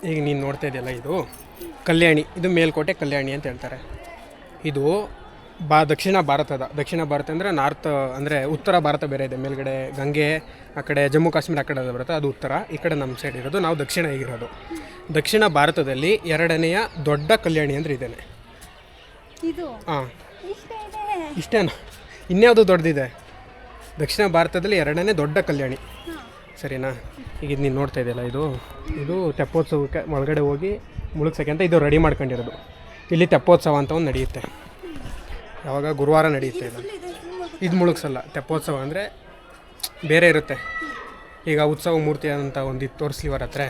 ಈಗ ನೀನು ನೋಡ್ತಾ ಇದೆಯಲ್ಲ, ಇದು ಕಲ್ಯಾಣಿ, ಇದು ಮೇಲ್ಕೋಟೆ ಕಲ್ಯಾಣಿ ಅಂತ ಹೇಳ್ತಾರೆ. ಇದು ದಕ್ಷಿಣ ಭಾರತ ಅಂದರೆ ನಾರ್ತ್, ಅಂದರೆ ಉತ್ತರ ಭಾರತ ಬೇರೆ ಇದೆ. ಮೇಲ್ಗಡೆ ಗಂಗೆ, ಆ ಕಡೆ ಜಮ್ಮು ಕಾಶ್ಮೀರ ಆ ಕಡೆ ಬರುತ್ತೆ, ಅದು ಉತ್ತರ. ಈ ಕಡೆ ನಮ್ಮ ಸೈಡ್ ಇರೋದು, ನಾವು ದಕ್ಷಿಣ ಆಗಿರೋದು. ದಕ್ಷಿಣ ಭಾರತದಲ್ಲಿ ಎರಡನೆಯ ದೊಡ್ಡ ಕಲ್ಯಾಣಿ ಅಂದರೆ ಇದೇನೆ. ಹಾಂ, ಇಷ್ಟೇನಾ? ಇನ್ಯಾವುದು ದೊಡ್ಡದಿದೆ? ದಕ್ಷಿಣ ಭಾರತದಲ್ಲಿ ಎರಡನೇ ದೊಡ್ಡ ಕಲ್ಯಾಣಿ, ಸರಿನಾ? ಈಗ ನೀನು ನೋಡ್ತಾ ಇದೆಯಲ್ಲ, ಇದು ತೆಪ್ಪೋತ್ಸವಕ್ಕೆ ಒಳಗಡೆ ಹೋಗಿ ಮುಳುಗ್ಸೋಕ್ಕೆ ಅಂತ ಇದು ರೆಡಿ ಮಾಡ್ಕೊಂಡಿರೋದು. ಇಲ್ಲಿ ತೆಪ್ಪೋತ್ಸವ ಅಂತ ಒಂದು ನಡೆಯುತ್ತೆ, ಯಾವಾಗ ಗುರುವಾರ ನಡೆಯುತ್ತೆ. ಇದು ಮುಳುಗ್ಸಲ್ಲ. ತೆಪ್ಪೋತ್ಸವ ಅಂದರೆ ಬೇರೆ ಇರುತ್ತೆ. ಈಗ ಉತ್ಸವ ಮೂರ್ತಿ ಅಂತ ಒಂದು ಇದು ತೋರಿಸ್ಲಿವರ ಹತ್ರ,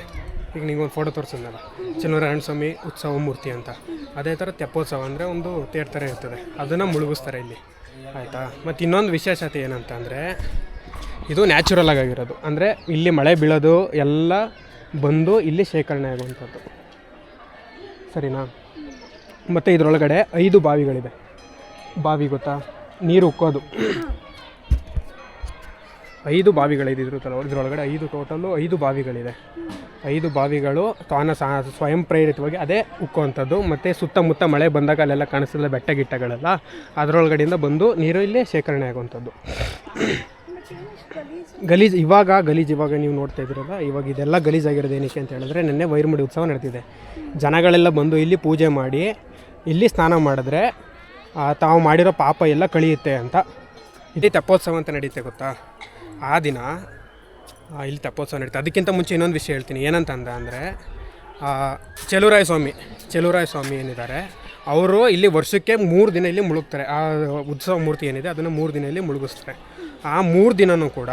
ಈಗ ನಿಂಗೊಂದು ಫೋಟೋ ತೋರಿಸಿದ್ನಲ್ಲ, ಚೆಲುವರಾಯಣ ಸ್ವಾಮಿ ಉತ್ಸವ ಮೂರ್ತಿ ಅಂತ. ಅದೇ ಥರ ತೆಪ್ಪೋತ್ಸವ ಅಂದರೆ ಒಂದು ತೇರ್ ಥರ ಇರ್ತದೆ, ಅದನ್ನು ಮುಳುಗಿಸ್ತಾರೆ ಇಲ್ಲಿ, ಆಯಿತಾ? ಮತ್ತು ಇನ್ನೊಂದು ವಿಶೇಷತೆ ಏನಂತ ಅಂದರೆ, ಇದು ನ್ಯಾಚುರಲ್ ಆಗಿರೋದು. ಅಂದರೆ ಇಲ್ಲಿ ಮಳೆ ಬೀಳೋದು ಎಲ್ಲ ಬಂದು ಇಲ್ಲಿ ಶೇಖರಣೆ ಆಗುವಂಥದ್ದು, ಸರಿನಾ? ಮತ್ತು ಇದರೊಳಗಡೆ 5 ಬಾವಿಗಳಿದೆ. ಬಾವಿ ಗೊತ್ತಾ? ನೀರು ಉಕ್ಕೋದು 5 ಬಾವಿಗಳಿದೆ ಇದರೊಳಗಡೆ. 5 ಬಾವಿಗಳಿದೆ. 5 ಬಾವಿಗಳು ತಾನ ಸ್ವಯಂ ಪ್ರೇರಿತವಾಗಿ ಅದೇ ಉಕ್ಕುವಂಥದ್ದು. ಮತ್ತು ಸುತ್ತಮುತ್ತ ಮಳೆ ಬಂದಾಗ ಅಲ್ಲೆಲ್ಲ ಕಾಣಿಸ್ತಲ್ಲ ಬೆಟ್ಟ ಗಿಟ್ಟಗಳೆಲ್ಲ, ಅದರೊಳಗಡೆಯಿಂದ ಬಂದು ನೀರು ಇಲ್ಲೇ ಶೇಖರಣೆ ಆಗುವಂಥದ್ದು. ಇವಾಗ ನೀವು ನೋಡ್ತಾ ಇದ್ದೀರಲ್ಲ, ಇವಾಗ ಇದೆಲ್ಲ ಗಲೀಜಾಗಿರೋದು ಏನಕ್ಕೆ ಅಂತ ಹೇಳಿದ್ರೆ, ನಿನ್ನೆ ವೈರಮುಡಿ ಉತ್ಸವ ನಡೆದಿದೆ. ಜನಗಳೆಲ್ಲ ಬಂದು ಇಲ್ಲಿ ಪೂಜೆ ಮಾಡಿ ಇಲ್ಲಿ ಸ್ನಾನ ಮಾಡಿದ್ರೆ ತಾವು ಮಾಡಿರೋ ಪಾಪ ಎಲ್ಲ ಕಳಿಯುತ್ತೆ ಅಂತ. ಇಲ್ಲಿ ತೆಪ್ಪೋತ್ಸವ ಅಂತ ನಡೀತೆ ಗೊತ್ತಾ? ಆ ದಿನ ಇಲ್ಲಿ ತೆಪ್ಪೋತ್ಸವ ನಡೀತೆ. ಅದಕ್ಕಿಂತ ಮುಂಚೆ ಇನ್ನೊಂದು ವಿಷಯ ಹೇಳ್ತೀನಿ. ಏನಂತ ಅಂದರೆ, ಚೆಲುವರಾಯ ಸ್ವಾಮಿ ಏನಿದ್ದಾರೆ, ಅವರು ಇಲ್ಲಿ ವರ್ಷಕ್ಕೆ 3 ದಿನ ಇಲ್ಲಿ ಮುಳುಗ್ತಾರೆ. ಆ ಉತ್ಸವ ಮೂರ್ತಿ ಏನಿದೆ ಅದನ್ನು 3 ದಿನ ಇಲ್ಲಿ ಮುಳುಗಿಸ್ತಾರೆ. ಆ 3 ದಿನವೂ ಕೂಡ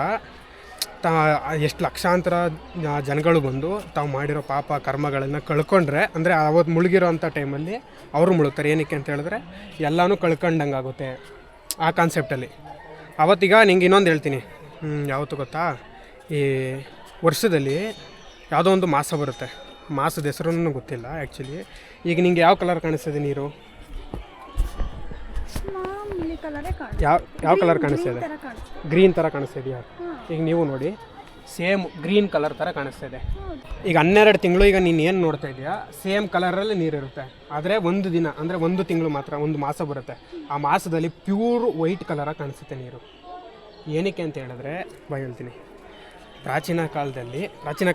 ಎಷ್ಟು ಲಕ್ಷಾಂತರ ಜನಗಳು ಬಂದು ತಾವು ಮಾಡಿರೋ ಪಾಪ ಕರ್ಮಗಳನ್ನು ಕಳ್ಕೊಂಡ್ರೆ, ಅಂದರೆ ಅವತ್ತು ಮುಳುಗಿರೋ ಅಂಥ ಟೈಮಲ್ಲಿ ಅವರು ಮುಳುಗ್ತಾರೆ. ಏನಕ್ಕೆ ಅಂತ ಹೇಳಿದ್ರೆ ಎಲ್ಲನೂ ಕಳ್ಕೊಂಡಂಗೆ ಆಗುತ್ತೆ ಆ ಕಾನ್ಸೆಪ್ಟಲ್ಲಿ. ಅವತ್ತೀಗ ನಿಂಗೆ ಇನ್ನೊಂದು ಹೇಳ್ತೀನಿ. ಯಾವತ್ತು ಗೊತ್ತಾ? ಈ ವರ್ಷದಲ್ಲಿ ಯಾವುದೋ ಒಂದು ಮಾಸ ಬರುತ್ತೆ. ಮಾಸದ ಹೆಸರನ್ನು ಗೊತ್ತಿಲ್ಲ ಆ್ಯಕ್ಚುಲಿ. ಈಗ ನಿಂಗೆ ಯಾವ ಕಲರ್ ಕಾಣಿಸ್ತದೆ ನೀರು? ಯಾವ ಕಲರ್ ಕಾಣಿಸ್ತಿದೆ? ಗ್ರೀನ್ ಥರ ಕಾಣಿಸ್ತಿದೆಯಾ? ಈಗ ನೀವು ನೋಡಿ, ಸೇಮ್ ಗ್ರೀನ್ ಕಲರ್ ಥರ ಕಾಣಿಸ್ತಾಯಿದೆ. ಈಗ 12 ತಿಂಗಳು ಈಗ ನೀನು ಏನು ನೋಡ್ತಾ ಇದೆಯಾ, ಸೇಮ್ ಕಲರಲ್ಲಿ ನೀರಿರುತ್ತೆ. ಆದರೆ ಒಂದು ದಿನ, ಅಂದರೆ 1 ತಿಂಗಳು ಮಾತ್ರ, ಒಂದು ಮಾಸ ಬರುತ್ತೆ. ಆ ಮಾಸದಲ್ಲಿ ಪ್ಯೂರ್ ವೈಟ್ ಕಲರಾಗಿ ಕಾಣಿಸುತ್ತೆ ನೀರು. ಏನಕ್ಕೆ ಅಂತ ಹೇಳಿದ್ರೆ ಹೇಳ್ತೀನಿ. ಪ್ರಾಚೀನ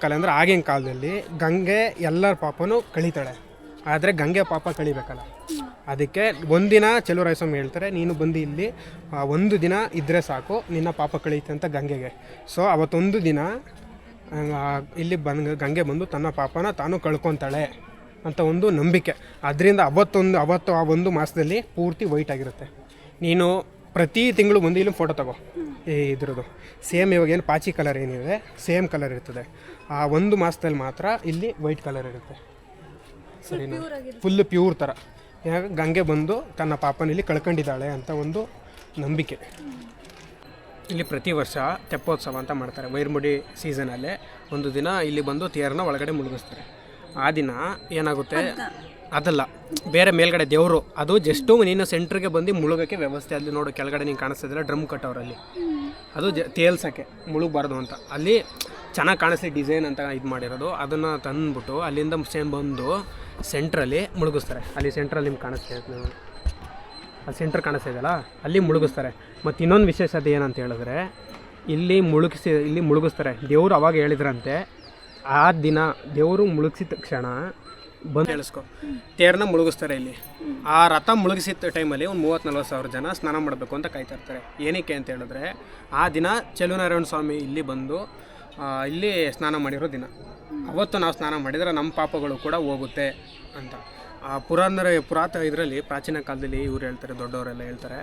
ಕಾಲ ಅಂದರೆ ಆಗಿನ ಕಾಲದಲ್ಲಿ ಗಂಗೆ ಎಲ್ಲರ ಪಾಪನೂ ಕಳೀತಾಳೆ. ಆದರೆ ಗಂಗೆ ಪಾಪ ಕಳಿಬೇಕಲ್ಲ, ಅದಕ್ಕೆ ಒಂದಿನ ಚೆಲುವರಾಯ ಸ್ವಾಮಿ ಹೇಳ್ತಾರೆ, ನೀನು ಬಂದು ಇಲ್ಲಿ 1 ದಿನ ಇದ್ದರೆ ಸಾಕು, ನಿನ್ನ ಪಾಪ ಕಳೀತೆ ಅಂತ ಗಂಗೆಗೆ. ಸೊ ಅವತ್ತೊಂದು ದಿನ ಇಲ್ಲಿ ಗಂಗೆ ಬಂದು ತನ್ನ ಪಾಪನ ತಾನು ಕಳ್ಕೊತಾಳೆ ಅಂತ ಒಂದು ನಂಬಿಕೆ. ಅದರಿಂದ ಅವತ್ತು ಆ ಒಂದು ಮಾಸದಲ್ಲಿ ಪೂರ್ತಿ ವೈಟ್ ಆಗಿರುತ್ತೆ. ನೀನು ಪ್ರತಿ ತಿಂಗಳು ಬಂದು ಇಲ್ಲಿ ಫೋಟೋ ತಗೋ, ಇದ್ರದ್ದು ಸೇಮ್ ಇವಾಗ ಏನು ಪಾಚಿ ಕಲರ್ ಏನಿದೆ ಸೇಮ್ ಕಲರ್ ಇರ್ತದೆ. ಆ ಒಂದು ಮಾಸದಲ್ಲಿ ಮಾತ್ರ ಇಲ್ಲಿ ವೈಟ್ ಕಲರ್ ಇರುತ್ತೆ, ಸರಿನಾ? ಫುಲ್ಲು ಪ್ಯೂರ್ ಥರ. ಯಾಕೆ ಗಂಗೆ ಬಂದು ತನ್ನ ಪಾಪನಲ್ಲಿ ಕಳ್ಕೊಂಡಿದ್ದಾಳೆ ಅಂತ ಒಂದು ನಂಬಿಕೆ. ಇಲ್ಲಿ ಪ್ರತಿ ವರ್ಷ ತೆಪ್ಪೋತ್ಸವ ಅಂತ ಮಾಡ್ತಾರೆ. ವೈರಮುಡಿ ಸೀಸನಲ್ಲೇ ಒಂದು ದಿನ ಇಲ್ಲಿ ಬಂದು ತೇರನ್ನ ಒಳಗಡೆ ಮುಳುಗಿಸ್ತಾರೆ. ಆ ದಿನ ಏನಾಗುತ್ತೆ, ಅದಲ್ಲ ಬೇರೆ ಮೇಲ್ಗಡೆ ದೇವರು, ಅದು ಜಸ್ಟು ನೀನು ಸೆಂಟ್ರಿಗೆ ಬಂದು ಮುಳುಗೋಕ್ಕೆ ವ್ಯವಸ್ಥೆ. ಅಲ್ಲಿ ನೋಡು ಕೆಳಗಡೆ ನೀನು ಕಾಣಿಸ್ತಿದ್ದಿಲ್ಲ ಡ್ರಮ್ ಕಟ್ಟೋರಲ್ಲಿ, ಅದು ತೇಲ್ಸೋಕ್ಕೆ, ಮುಳುಗಬಾರ್ದು ಅಂತ. ಅಲ್ಲಿ ಚೆನ್ನಾಗಿ ಕಾಣಿಸ್ಲಿ ಡಿಸೈನ್ ಅಂತ ಇದು ಮಾಡಿರೋದು. ಅದನ್ನು ತಂದುಬಿಟ್ಟು ಅಲ್ಲಿಂದ ಬಂದು ಸೆಂಟ್ರಲ್ಲಿ ಮುಳುಗಿಸ್ತಾರೆ. ಅಲ್ಲಿ ಸೆಂಟ್ರಲ್ಲಿ ನಿಮ್ಗೆ ಕಾಣಿಸ್ತಾ ಇತ್ತು, ಅಲ್ಲಿ ಸೆಂಟ್ರ್ ಕಾಣಿಸ್ತಾ ಇದೆಯಲ್ಲ, ಅಲ್ಲಿ ಮುಳುಗಿಸ್ತಾರೆ. ಮತ್ತು ಇನ್ನೊಂದು ವಿಶೇಷತೆ ಏನಂತ ಹೇಳಿದ್ರೆ, ಇಲ್ಲಿ ಮುಳುಗಿಸ್ತಾರೆ. ದೇವರು ಅವಾಗ ಹೇಳಿದ್ರಂತೆ, ಆ ದಿನ ದೇವರು ಮುಳುಗಿಸಿದ ತಕ್ಷಣ ಬಂದು ಹೇಳಿಸ್ಕೊ ತೇರನ್ನ ಮುಳುಗಿಸ್ತಾರೆ. ಇಲ್ಲಿ ಆ ರಥ ಮುಳುಗಿಸಿದ ಟೈಮಲ್ಲಿ ಒಂದು 30-40 ಸಾವಿರ ಜನ ಸ್ನಾನ ಮಾಡಬೇಕು ಅಂತ ಕಾಯ್ತಾ ಇರ್ತಾರೆ. ಏನಕ್ಕೆ ಅಂತ ಹೇಳಿದ್ರೆ, ಆ ದಿನ ಚೆಲುವರಾಯಣ ಸ್ವಾಮಿ ಇಲ್ಲಿ ಬಂದು ಇಲ್ಲಿ ಸ್ನಾನ ಮಾಡಿರೋ ದಿನ. ಅವತ್ತು ನಾವು ಸ್ನಾನ ಮಾಡಿದರೆ ನಮ್ಮ ಪಾಪಗಳು ಕೂಡ ಹೋಗುತ್ತೆ ಅಂತ. ಇದರಲ್ಲಿ ಪ್ರಾಚೀನ ಕಾಲದಲ್ಲಿ ಇವ್ರು ಹೇಳ್ತಾರೆ, ದೊಡ್ಡವರೆಲ್ಲ ಹೇಳ್ತಾರೆ.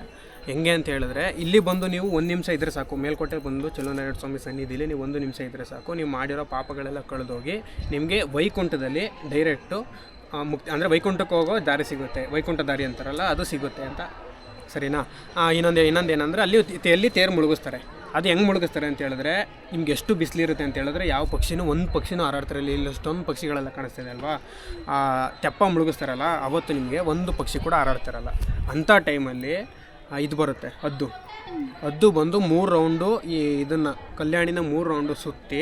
ಹೆಂಗೆ ಅಂತ ಹೇಳಿದ್ರೆ, ಇಲ್ಲಿ ಬಂದು ನೀವು 1 ನಿಮಿಷ ಇದ್ದರೆ ಸಾಕು, ಮೇಲ್ಕೋಟೆ ಬಂದು ಚೆಲುವರಾಯಣ ಸ್ವಾಮಿ ಸನ್ನಿಧಿಲಿ ನೀವು 1 ನಿಮಿಷ ಇದ್ದರೆ ಸಾಕು, ನೀವು ಮಾಡಿರೋ ಪಾಪಗಳೆಲ್ಲ ಕಳೆದೋಗಿ ನಿಮಗೆ ವೈಕುಂಠದಲ್ಲಿ ಡೈರೆಕ್ಟು ಮುಕ್ತಿ, ಅಂದರೆ ವೈಕುಂಠಕ್ಕೆ ಹೋಗೋ ದಾರಿ ಸಿಗುತ್ತೆ. ವೈಕುಂಠ ದಾರಿ ಅಂತಾರಲ್ಲ, ಅದು ಸಿಗುತ್ತೆ ಅಂತ, ಸರಿನಾ? ಇನ್ನೊಂದೇನೆಂದರೆ ಅಲ್ಲಿ ತೇರು ಮುಳುಗಿಸ್ತಾರೆ. ಅದು ಹೆಂಗೆ ಮುಳುಗಿಸ್ತಾರೆ ಅಂತ ಹೇಳಿದ್ರೆ, ನಿಮ್ಗೆ ಎಷ್ಟು ಬಿಸಿಲಿರುತ್ತೆ ಅಂತ ಹೇಳಿದ್ರೆ, ಯಾವ ಒಂದು ಪಕ್ಷಿನೂ ಹಾರಾಡ್ತಾರೆ. ಇಲ್ಲಿ ಇಷ್ಟೊಂದು ಪಕ್ಷಿಗಳೆಲ್ಲ ಕಾಣಿಸ್ತಿದೆ ಅಲ್ವಾ? ತೆಪ್ಪ ಮುಳುಗಿಸ್ತಾರಲ್ಲ, ಅವತ್ತು ನಿಮಗೆ ಒಂದು ಪಕ್ಷಿ ಕೂಡ ಹಾರಾಡ್ತಾರಲ್ಲ. ಅಂಥ ಟೈಮಲ್ಲಿ ಇದು ಬರುತ್ತೆ, ಹದ್ದು ಬಂದು 3 ರೌಂಡು ಇದನ್ನು ಕಲ್ಯಾಣಿನ 3 ರೌಂಡು ಸುತ್ತಿ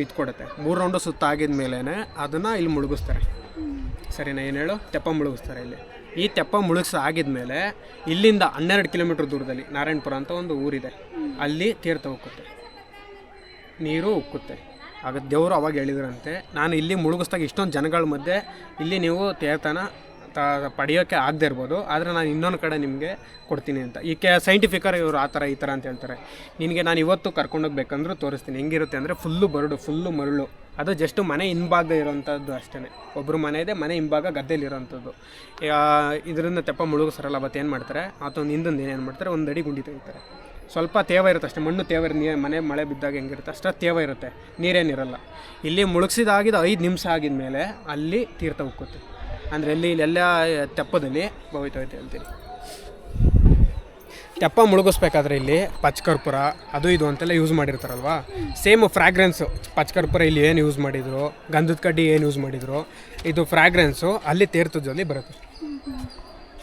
ಇದು ಕೊಡುತ್ತೆ. 3 ರೌಂಡು ಸುತ್ತಾಗಿದ ಮೇಲೆ ಅದನ್ನು ಇಲ್ಲಿ ಮುಳುಗಿಸ್ತಾರೆ. ಸರಿನಾ? ಏನು ಹೇಳು, ತೆಪ್ಪ ಮುಳುಗಿಸ್ತಾರೆ ಇಲ್ಲಿ. ಈ ತೆಪ್ಪ ಮುಳುಗಿಸಾಗಿದ್ಮೇಲೆ ಇಲ್ಲಿಂದ 12 ಕಿಲೋಮೀಟ್ರ್ ದೂರದಲ್ಲಿ ನಾರಾಯಣಪುರ ಅಂತ ಒಂದು ಊರಿದೆ, ಅಲ್ಲಿ ತೀರ್ಥ ಉಕ್ಕುತ್ತೆ, ನೀರು ಉಕ್ಕುತ್ತೆ. ಆಗ ದೇವರು ಅವಾಗ ಹೇಳಿದ್ರಂತೆ, ನಾನು ಇಲ್ಲಿ ಮುಳುಗಿಸ್ದಾಗ ಇಷ್ಟೊಂದು ಜನಗಳ ಮಧ್ಯೆ ಇಲ್ಲಿ ನೀವು ತೀರ್ಥನ ಪಡೆಯೋಕ್ಕೆ ಆಗದೆ ಇರ್ಬೋದು, ಆದರೆ ನಾನು ಇನ್ನೊಂದು ಕಡೆ ನಿಮಗೆ ಕೊಡ್ತೀನಿ ಅಂತ. ಈಕೆ ಸೈಂಟಿಫಿಕರ್ ಇವರು ಆ ಥರ ಈ ಥರ ಅಂತ ಹೇಳ್ತಾರೆ. ನಿನಗೆ ನಾನು ಇವತ್ತು ಕರ್ಕೊಂಡೋಗ್ಬೇಕಂದ್ರೂ ತೋರಿಸ್ತೀನಿ. ಹೆಂಗಿರುತ್ತೆ ಅಂದರೆ ಫುಲ್ಲು ಮರಳು, ಅದು ಜಸ್ಟ್ ಮನೆ ಹಿಂಭಾಗ ಇರೋವಂಥದ್ದು ಅಷ್ಟೇ. ಒಬ್ಬರು ಮನೆ ಇದೆ, ಮನೆ ಹಿಂಭಾಗ ಗದ್ದೆಯಲ್ಲಿರೋವಂಥದ್ದು. ಇದರಿಂದ ತೆಪ್ಪ ಮುಳುಗಿಸ್ತಾರಲ್ಲ, ಅವತ್ತು ಏನು ಮಾಡ್ತಾರೆ, ಆತೊಂದು ಹಿಂದಿಂದ ಏನೇನು ಮಾಡ್ತಾರೆ, 1 ಅಡಿ ಗುಂಡಿ ತೆಗಿತಾರೆ. ಸ್ವಲ್ಪ ತೇವ ಇರುತ್ತೆ ಅಷ್ಟೇ, ಮಣ್ಣು ತೇವ ಇರುತ್ತೆ. ಮನೆ ಮಳೆ ಬಿದ್ದಾಗ ಹೆಂಗಿರುತ್ತೆ ಅಷ್ಟೇ ತೇವ ಇರುತ್ತೆ, ನೀರೇನಿರಲ್ಲ. ಇಲ್ಲಿ ಮುಳುಗಿಸಿದಾಗಿದ್ದು 5 ನಿಮಿಷ ಆಗಿದ್ಮೇಲೆ ಅಲ್ಲಿ ತೀರ್ಥ ಉಕ್ಕುತ್ತೆ. ಅಂದರೆ ಇಲ್ಲೆಲ್ಲ ತೆಪ್ಪದಲ್ಲಿ ಹೋಯ್ತು ಹೇಳ್ತೀನಿ. ತೆಪ್ಪ ಮುಳುಗಿಸ್ಬೇಕಾದ್ರೆ ಇಲ್ಲಿ ಪಚ್ಚಕರ್ಪೂರ ಅದು ಇದು ಅಂತೆಲ್ಲ ಯೂಸ್ ಮಾಡಿರ್ತಾರಲ್ವ, ಸೇಮ್ ಫ್ರಾಗ್ರೆನ್ಸು. ಪಚ್ಚಕರ್ಪೂರ ಇಲ್ಲಿ ಏನು ಯೂಸ್ ಮಾಡಿದ್ರು, ಗಂಧದ ಕಡ್ಡಿ ಏನು ಯೂಸ್ ಮಾಡಿದ್ರು, ಇದು ಫ್ರಾಗ್ರೆನ್ಸು ಅಲ್ಲಿ ತೀರ್ಥದಲ್ಲಿ ಬರುತ್ತೆ.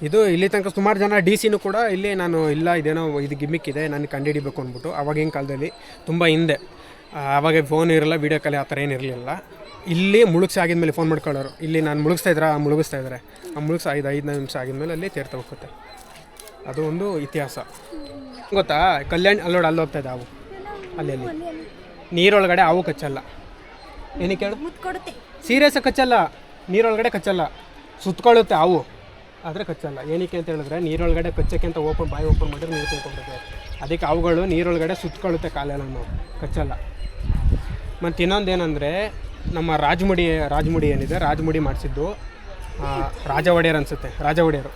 ಇದು ಇಲ್ಲಿ ತನಕ ಸುಮಾರು ಜನ DC ಕೂಡ ಇಲ್ಲಿ ನಾನು ಇಲ್ಲ ಇದೇನೋ ಇದು ಗಿಮ್ಮಿಕ್ ಇದೆ ನನಗೆ ಕಂಡುಹಿಡಿಬೇಕು ಅಂದ್ಬಿಟ್ಟು, ಅವಾಗಿನ ಕಾಲದಲ್ಲಿ ತುಂಬ ಹಿಂದೆ, ಆವಾಗ ಫೋನ್ ಇರಲ್ಲ, ವೀಡಿಯೋ ಕಾಲ್ ಆ ಥರ ಏನಿರಲಿಲ್ಲ. ಇಲ್ಲಿ ಮುಳುಗಿಸಿ ಆಗಿದ್ಮೇಲೆ ಫೋನ್ ಮಾಡ್ಕೊಳ್ಳೋರು, ಇಲ್ಲಿ ನಾನು ಮುಳುಗಿಸ್ತಾ ಇದ್ದಾರೆ, ಆ ಮುಳುಗಿಸಿ 5 ನಿಮಿಷ ಆಗಿದ್ಮೇಲೆ ಅಲ್ಲಿ ತೀರ್ಥ ಹೋಗುತ್ತೆ. ಅದು ಒಂದು ಇತಿಹಾಸ ಗೊತ್ತಾ. ಕಲ್ಯಾಣ್ ಅಲ್ಲೋಡು, ಅಲ್ಲಿ ಹೋಗ್ತಾ ಇದೆ ಹಾವು, ಅಲ್ಲಿ ನೀರೊಳಗಡೆ ಹಾವು ಕಚ್ಚಲ್ಲ. ಏನಕ್ಕೆ ಹೇಳು, ಸೀರಿಯಸ್ ಕಚ್ಚಲ್ಲ, ನೀರೊಳಗಡೆ ಕಚ್ಚಲ್ಲ, ಸುತ್ಕೊಳ್ಳುತ್ತೆ ಹಾವು ಆದರೆ ಕಚ್ಚಲ್ಲ. ಏನಕ್ಕೆ ಅಂತ ಹೇಳಿದ್ರೆ ನೀರೊಳಗಡೆ ಕಚ್ಚಕ್ಕೆ ಅಂತ ಬಾಯಿ ಓಪನ್ ಮಾಡಿದ್ರೆ ನೀರು ತಿಳ್ಕೊಂಡ್ಬಿಡುತ್ತೆ. ಅದಕ್ಕೆ ಅವುಗಳು ನೀರೊಳಗಡೆ ಸುತ್ಕೊಳ್ಳುತ್ತೆ, ಕಾಲೆಲ್ಲ ಕಚ್ಚಲ್ಲ. ಮತ್ತು ಇನ್ನೊಂದೇನೆಂದರೆ ನಮ್ಮ ರಾಜಮುಡಿ ಏನಿದೆ, ರಾಜಮುಡಿ ಮಾಡಿಸಿದ್ದು ರಾಜ ಒಡೆಯರ್ ಅನಿಸುತ್ತೆ, ರಾಜ ಒಡೆಯರು.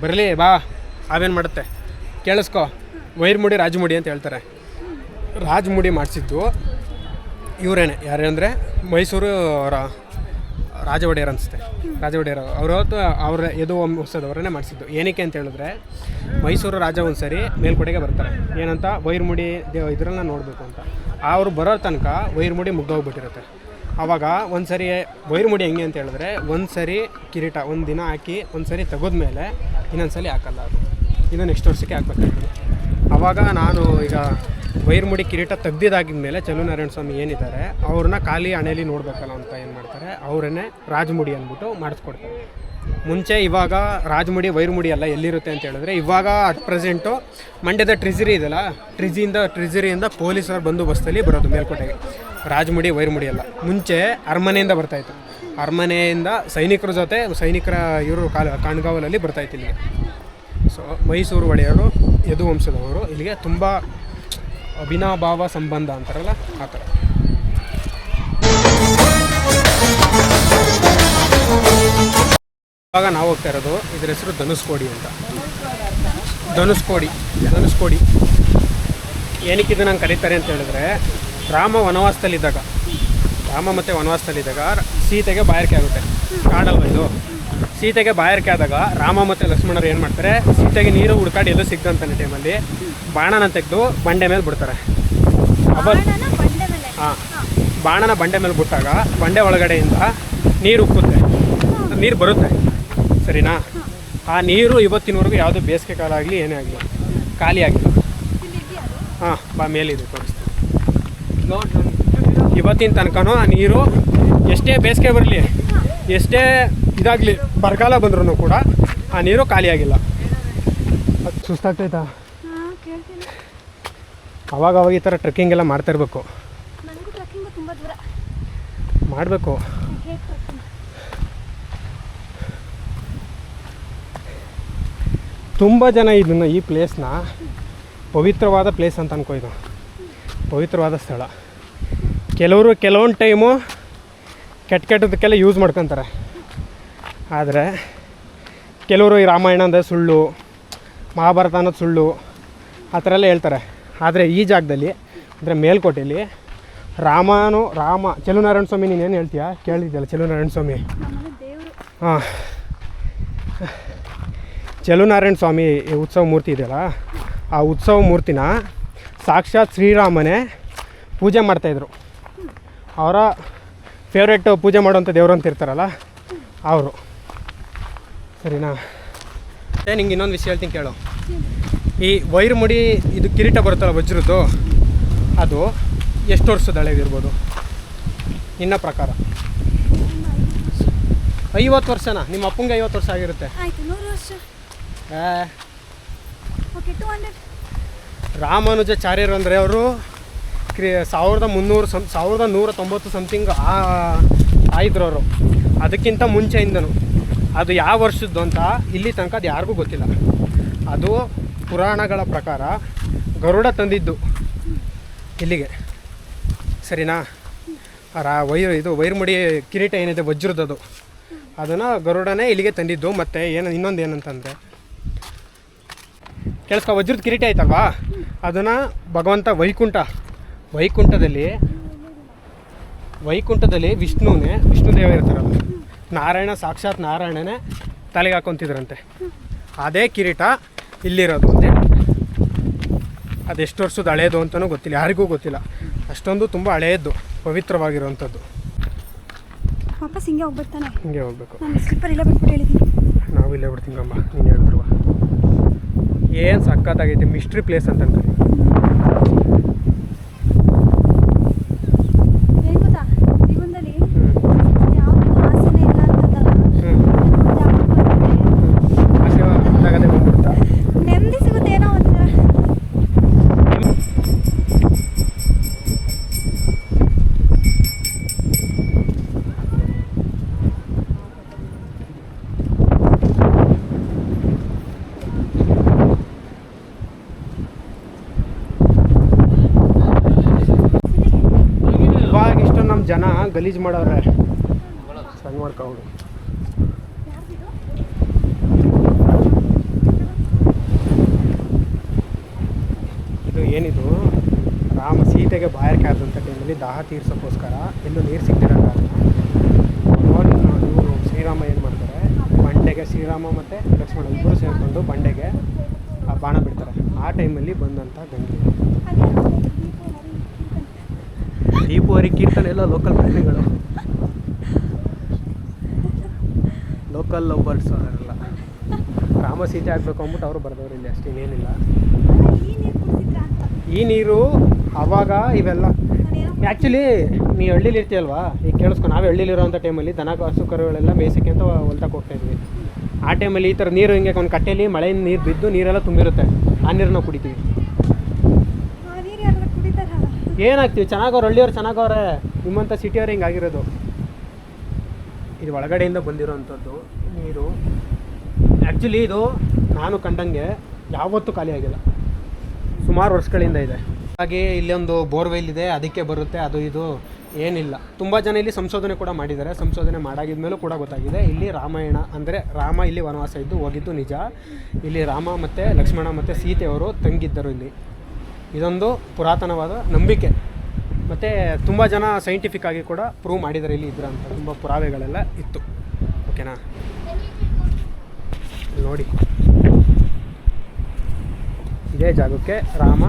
ಬರಲಿ ಬಾ, ಅವೇನು ಮಾಡುತ್ತೆ ಕೇಳಿಸ್ಕೊ, ವೈರ್ಮುಡಿ ರಾಜಮುಡಿ ಅಂತ ಹೇಳ್ತಾರೆ. ರಾಜಮುಡಿ ಮಾಡಿಸಿದ್ದು ಇವರೇನೆ, ಯಾರು ಅಂದರೆ ಮೈಸೂರು ರಾಜ ಒಡೆಯರ್ ಅನಿಸುತ್ತೆ, ರಾಜ ಒಡೆಯರ್ ಅವ್ರ ಎದು ವಂಶದವರನ್ನೇ ಮಾಡಿಸಿದ್ದು. ಏನಕ್ಕೆ ಅಂತ ಹೇಳಿದ್ರೆ ಮೈಸೂರು ರಾಜ ಒಂದು ಸರಿ ಮೇಲ್ಕೋಟೆಗೆ ಬರ್ತಾರೆ, ಏನಂತ ವೈರ್ಮುಡಿ ಇದರನ್ನ ನೋಡಬೇಕು ಅಂತ. ಅವರು ಬರೋ ತನಕ ವೈರ್ಮುಡಿ ಮುಗ್ದೋಗ್ಬಿಟ್ಟಿರುತ್ತೆ. ಆವಾಗ ಒಂದು ಸರಿ ವೈರ್ಮುಡಿ ಹೆಂಗೆ ಅಂತ ಹೇಳಿದ್ರೆ, ಒಂದು ಸರಿ ಕಿರೀಟ ಒಂದು ದಿನ ಹಾಕಿ ಒಂದು ಸರಿ ತೆಗೆದ್ಮೇಲೆ ಇನ್ನೊಂದು ಸಲ ಹಾಕಲ್ಲ, ಅದು ಇನ್ನು ನೆಕ್ಸ್ಟ್ ವರ್ಷಕ್ಕೆ ಹಾಕ್ಬೇಕಾಗಿರೋದು. ಆವಾಗ ನಾನು ಈಗ ವೈರ್ಮುಡಿ ಕಿರೀಟ ತೆಗ್ದಿದ್ದಾಗಿದ್ಮೇಲೆ ಚಲುನಾರಾಯಣ ಸ್ವಾಮಿ ಏನಿದ್ದಾರೆ ಅವ್ರನ್ನ ಖಾಲಿ ಹಣೆಯಲ್ಲಿ ನೋಡಬೇಕಲ್ಲ ಅಂತ ಏನು ಮಾಡ್ತಾರೆ, ಅವರನ್ನೇ ರಾಜಮುಡಿ ಅಂದ್ಬಿಟ್ಟು ಮಾಡಿಸ್ಕೊಡ್ತಾರೆ. ಮುಂಚೆ ಇವಾಗ ರಾಜಮುಡಿ ವೈರ್ಮುಡಿ ಎಲ್ಲ ಎಲ್ಲಿರುತ್ತೆ ಅಂತ ಹೇಳಿದ್ರೆ, ಇವಾಗ ಅಟ್ ಪ್ರೆಸೆಂಟು ಮಂಡ್ಯದ ಟ್ರೆಜರಿ ಇದೆಯಲ್ಲ, ಟ್ರೆಜರಿಯಿಂದ ಪೊಲೀಸರ ಬಂದೋಬಸ್ತಲ್ಲಿ ಬರೋದು ಮೇಲ್ಕೋಟೆಗೆ. ರಾಜಮುಡಿ ವೈರ್ಮುಡಿ ಎಲ್ಲ ಮುಂಚೆ ಅರಮನೆಯಿಂದ ಬರ್ತಾಯಿತ್ತು, ಅರಮನೆಯಿಂದ ಸೈನಿಕರ ಜೊತೆ ಇವರು ಕಣ್ಗಾವಲಲ್ಲಿ ಬರ್ತಾಯಿತ್ತು ಇಲ್ಲಿಗೆ. ಸೊ ಮೈಸೂರು ಒಡೆಯರು ಯದು ವಂಶದವರು ಇಲ್ಲಿಗೆ ತುಂಬ ಅವಿನಾಭಾವ ಸಂಬಂಧ ಅಂತಾರಲ್ಲ ಆ ಥರ. ಇವಾಗ ನಾವು ಹೋಗ್ತಾ ಇರೋದು, ಇದ್ರ ಹೆಸರು ಧನುಷ್ಕೋಡಿ ಅಂತ. ಧನುಷ್ಕೋಡಿ ಏನಕ್ಕೆ ಇದು ನಂಗೆ ಕರೀತಾರೆ ಅಂತ ಹೇಳಿದ್ರೆ, ರಾಮ ಮತ್ತು ವನವಾಸದಲ್ಲಿದ್ದಾಗ ಸೀತೆಗೆ ಬಾಯಾರಿಕೆ ಆಗುತ್ತೆ, ಕಾಡಲ್ವ ಇದು. ಸೀತೆಗೆ ಬಾಯಾರಿಕೆ ಆದಾಗ ರಾಮ ಮತ್ತು ಲಕ್ಷ್ಮಣರು ಏನು ಮಾಡ್ತಾರೆ, ಸೀತೆಗೆ ನೀರು ಹುಡ್ಕಾಡಿ ಎಲ್ಲೂ ಸಿಗ್ದಂತಾನೆ ಟೈಮಲ್ಲಿ ಬಾಣನ ತೆಗೆದು ಬಂಡೆ ಮೇಲೆ ಬಿಡ್ತಾರೆ. ಬಾಣನ ಬಂಡೆ ಮೇಲೆ ಬಿಟ್ಟಾಗ ಬಂಡೆ ಒಳಗಡೆಯಿಂದ ನೀರು ಉಕ್ಕುತ್ತೆ, ನೀರು ಬರುತ್ತೆ, ಸರಿನಾ. ಆ ನೀರು ಇವತ್ತಿನವರೆಗೂ ಯಾವುದೂ ಬೇಸಿಗೆ ಕಾಲ ಆಗಲಿ ಏನೇ ಆಗಲಿ ಖಾಲಿ ಆಗಿಲ್ಲ. ಮೇಲಿದೆ ತೋರಿಸ್ತೀನಿ. ಇವತ್ತಿನ ತನಕನೂ ಆ ನೀರು ಎಷ್ಟೇ ಬೇಸಿಗೆ ಬರಲಿ, ಎಷ್ಟೇ ಇದಾಗಲಿ, ಬರಗಾಲ ಬಂದ್ರೂ ಕೂಡ ಆ ನೀರು ಖಾಲಿ ಆಗಿಲ್ಲ. ಅದು ಸುಸ್ತಾಗ್ತೈತಾ? ಅವಾಗ ಈ ಥರ ಟ್ರೆಕ್ಕಿಂಗ್ ಎಲ್ಲ ಮಾಡ್ತಾ ಇರಬೇಕು, ಮಾಡಬೇಕು. ತುಂಬ ಜನ ಈ ಪ್ಲೇಸ್ನ ಪವಿತ್ರವಾದ ಪ್ಲೇಸ್ ಅಂತ ಅನ್ಕೋಯ್ದು, ಪವಿತ್ರವಾದ ಸ್ಥಳ. ಕೆಲವೊಂದು ಟೈಮು ಕೆಟ್ಟದಕ್ಕೆಲ್ಲ ಯೂಸ್ ಮಾಡ್ಕೊತಾರೆ, ಆದರೆ ಕೆಲವರು ಈ ರಾಮಾಯಣ ಅಂದರೆ ಸುಳ್ಳು, ಮಹಾಭಾರತ ಅನ್ನೋದು ಸುಳ್ಳು ಆ ಥರ ಎಲ್ಲ ಹೇಳ್ತಾರೆ. ಆದರೆ ಈ ಜಾಗದಲ್ಲಿ ಅಂದರೆ ಮೇಲ್ಕೋಟೆಯಲ್ಲಿ ಚಲುನಾರಾಯಣ ಸ್ವಾಮಿ, ನೀನೇನು ಹೇಳ್ತೀಯಾ ಕೇಳಿದ್ಯಲ್ಲ, ಚಲುನಾರಾಯಣ ಸ್ವಾಮಿ. ಚಲುನಾರಾಯಣ ಸ್ವಾಮಿ ಉತ್ಸವ ಮೂರ್ತಿ ಇದೆಯಲ್ಲ, ಆ ಉತ್ಸವ ಮೂರ್ತಿನ ಸಾಕ್ಷಾತ್ ಶ್ರೀರಾಮನೇ ಪೂಜೆ ಮಾಡ್ತಾಯಿದ್ರು. ಅವರ ಫೇವ್ರೇಟ್ ಪೂಜೆ ಮಾಡೋವಂಥ ದೇವರು ಅಂತ ಇರ್ತಾರಲ್ಲ ಅವರು, ಸರಿನಾ. ನಿಂಗೆ ಇನ್ನೊಂದು ವಿಷಯ ಹೇಳ್ತೀನಿ ಕೇಳು. ಈ ವೈರ್ಮುಡಿ ಇದು ಕಿರೀಟ ಬರುತ್ತಲ್ಲ ವಜ್ರದ್ದು, ಅದು ಎಷ್ಟು ವರ್ಷದ ಹಳೇದಿರ್ಬೋದು ನಿನ್ನ ಪ್ರಕಾರ? 50 ವರ್ಷನಾ? ನಿಮ್ಮ ಅಪ್ಪಂಗೆ 50 ವರ್ಷ ಆಗಿರುತ್ತೆ. ಆಯ್ತು 100 ವರ್ಷ. ಓಕೆ 200. ರಾಮಾನುಜಾಚಾರ್ಯರು ಅಂದರೆ ಅವರು 1190 ಸಮಥಿಂಗ್ ಆಯಿದ್ರು ಅವರು. ಅದಕ್ಕಿಂತ ಮುಂಚೆಯಿಂದನು. ಅದು ಯಾವ ವರ್ಷದ್ದು ಅಂತ ಇಲ್ಲಿ ತನಕ ಅದು ಯಾರಿಗೂ ಗೊತ್ತಿಲ್ಲ. ಅದು ಪುರಾಣಗಳ ಪ್ರಕಾರ ಗರುಡ ಇಲ್ಲಿಗೆ, ಸರಿನಾ? ಇದು ವೈರ್ಮುಡಿ ಕಿರೀಟ ಏನಿದೆ ವಜ್ರದದು, ಅದನ್ನು ಗರುಡನೇ ಇಲ್ಲಿಗೆ ತಂದಿದ್ದು. ಮತ್ತು ಇನ್ನೊಂದು ಏನಂತಂದರೆ ಕೇಳಿಸ್ಕೊ, ವಜ್ರದ ಕಿರೀಟ ಆಯ್ತಲ್ವಾ, ಅದನ್ನು ಭಗವಂತ ವೈಕುಂಠದಲ್ಲಿ ವಿಷ್ಣುದೇವ ಇರ್ತಾರಲ್ಲ, ಸಾಕ್ಷಾತ್ ನಾರಾಯಣನೇ ತಲೆಗೆ ಹಾಕೊತಿದ್ರಂತೆ. ಅದೇ ಕಿರೀಟ ಇಲ್ಲಿರೋದು ಅಂತೇಳಿ. ಅದೆಷ್ಟು ವರ್ಷದ ಹಳೇದು ಅಂತಲೂ ಗೊತ್ತಿಲ್ಲ, ಯಾರಿಗೂ ಗೊತ್ತಿಲ್ಲ. ಅಷ್ಟೊಂದು ತುಂಬ ಹಳೆಯದ್ದು, ಪವಿತ್ರವಾಗಿರುವಂಥದ್ದು. ವಾಪಸ್ ಹಿಂಗೆ ಹೋಗ್ಬಿಡ್ತಾನೆ. ಹಿಂಗೆ ಹೋಗ್ಬೇಕು. ಸ್ಲಿಪ್ಪರ್ ಇಲ್ಲೇ ಬಿಟ್ಬಿಟ್ಟು ಹೇಳಿದ್ದೀನಿ. ನಾವು ಇಲ್ಲೇ ಬಿಡ್ತೀಂಗಮ್ಮ, ನೀನು ಹೇಳಿದ್ರು. ಏನು ಸಕ್ಕತ್ತಾಗೈತೆ, ಮಿಸ್ಟ್ರಿ ಪ್ಲೇಸ್ ಅಂತ ಅನ್ಕೊಳ್ಳಿ. ಏನು ಗೊತ್ತಾ, ಜೀವನದಲ್ಲಿ ಯಾವುದು ಆಸೆನೇ ಇಲ್ಲ ಅಂತಂದಾಗ ಆಸೆ ಬಂದಾಗದೇ ಬಂದ್ಬಿಡ್ತಾ, ನೆಮ್ಮದಿ ಸಿಗುತ್ತೆ ಏನೋ ಒಂಥರ. ಜನ ಗಲೀಜು ಮಾಡೋರೆ, ಸಣ್ಣ ಮಾಡ್ಕೊಂಡು. ಇದು ಏನಿದು, ರಾಮ ಸೀತೆಗೆ ಬಾಯಾರಿಕೆ ಆದಂಥ ಟೈಮಲ್ಲಿ ದಾಹ ತೀರ್ಸೋಕ್ಕೋಸ್ಕರ ಎಲ್ಲೂ ನೀರು ಸಿಗ್ತಿರೋ ಕಾರಣ ಇವರು ಶ್ರೀರಾಮ ಏನು ಮಾಡ್ತಾರೆ, ಬಂಡೆಗೆ, ಶ್ರೀರಾಮ ಮತ್ತು ಲಕ್ಷ್ಮಣ ಇಬ್ಬರು ಸೇರಿಕೊಂಡು ಬಂಡೆಗೆ ಆ ಬಾಣ ಬಿಡ್ತಾರೆ. ಆ ಟೈಮಲ್ಲಿ ಬಂದಂಥ ಗಂಗೆ. ದೀಪವರಿ ಕೀರ್ತನೆ ಎಲ್ಲ ಲೋಕಲ್ ಪ್ರಾಣಿಗಳು, ಲೋಕಲ್ ಲವ್ಬರ್ಡ್ಸ್ ಅವರೆಲ್ಲ. ರಾಮ ಸೀತೆ ಆಗಬೇಕು ಅಂದ್ಬಿಟ್ಟು ಅವರು ಬರೆದವರು ಇಲ್ಲಿ, ಅಷ್ಟೇನೇನಿಲ್ಲ. ಈ ನೀರು ಆವಾಗ ಇವೆಲ್ಲ ಆ್ಯಕ್ಚುಲಿ ನೀವು ಹಳ್ಳಿಲಿ ಇರ್ತೀಯಲ್ವಾ, ಈಗ ಕೇಳಿಸ್ಕೊಂಡು ನಾವೇ ಹಳ್ಳಿಲಿರೋಂಥ ಟೈಮಲ್ಲಿ ದನ ಕಾಸು ಕರುಗಳೆಲ್ಲ ಮೇಯ್ಸೋಕ್ಕೆ ಅಂತ ಹೊಲ್ತಕ್ಕೆ ಹೋಗ್ತಾಯಿದ್ವಿ. ಆ ಟೈಮಲ್ಲಿ ಈ ಥರ ನೀರು ಹಿಂಗೆ ಒಂದು ಕಟ್ಟೆಯಲ್ಲಿ ಮಳೆಯಿಂದ ನೀರು ಬಿದ್ದು ನೀರೆಲ್ಲ ತುಂಬಿರುತ್ತೆ. ಆ ನೀರು ನಾವು ಕುಡಿತೀವಿ. ಏನಾಗ್ತೀವಿ, ಚೆನ್ನಾಗವ್ರು, ಹಳ್ಳಿಯವ್ರು ಚೆನ್ನಾಗವ್ರೆ. ನಿಮ್ಮಂಥ ಸಿಟಿಯವ್ರು ಹಿಂಗಾಗಿರೋದು. ಇದು ಒಳಗಡೆಯಿಂದ ಬಂದಿರೋವಂಥದ್ದು ನೀರು. ಆ್ಯಕ್ಚುಲಿ ಇದು ನಾನು ಕಂಡಂಗೆ ಯಾವತ್ತೂ ಖಾಲಿ ಆಗಿಲ್ಲ, ಸುಮಾರು ವರ್ಷಗಳಿಂದ ಇದೆ. ಹಾಗೆ ಇಲ್ಲೊಂದು ಬೋರ್ವೆಲ್ ಇದೆ, ಅದಕ್ಕೆ ಬರುತ್ತೆ, ಅದು ಇದು ಏನಿಲ್ಲ. ತುಂಬ ಜನ ಇಲ್ಲಿ ಸಂಶೋಧನೆ ಕೂಡ ಮಾಡಿದ್ದಾರೆ. ಸಂಶೋಧನೆ ಮಾಡಾಗಿದ್ಮೇಲೂ ಕೂಡ ಗೊತ್ತಾಗಿದೆ, ಇಲ್ಲಿ ರಾಮಾಯಣ ಅಂದರೆ ರಾಮ ಇಲ್ಲಿ ವನವಾಸ ಇದ್ದು ಹೋಗಿದ್ದು ನಿಜ. ಇಲ್ಲಿ ರಾಮ ಮತ್ತು ಲಕ್ಷ್ಮಣ ಮತ್ತು ಸೀತೆಯವರು ತಂಗಿದ್ದರು ಇಲ್ಲಿ. ಇದೊಂದು ಪುರಾತನವಾದ ನಂಬಿಕೆ. ಮತ್ತು ತುಂಬ ಜನ ಸೈಂಟಿಫಿಕ್ ಆಗಿ ಕೂಡ ಪ್ರೂವ್ ಮಾಡಿದ್ದಾರೆ ಇಲ್ಲಿ ಇದ್ರ ಅಂತ, ತುಂಬ ಪುರಾವೆಗಳೆಲ್ಲ ಇತ್ತು. ಓಕೆನಾ? ನೋಡಿ, ಇದೇ ಜಾಗಕ್ಕೆ ರಾಮ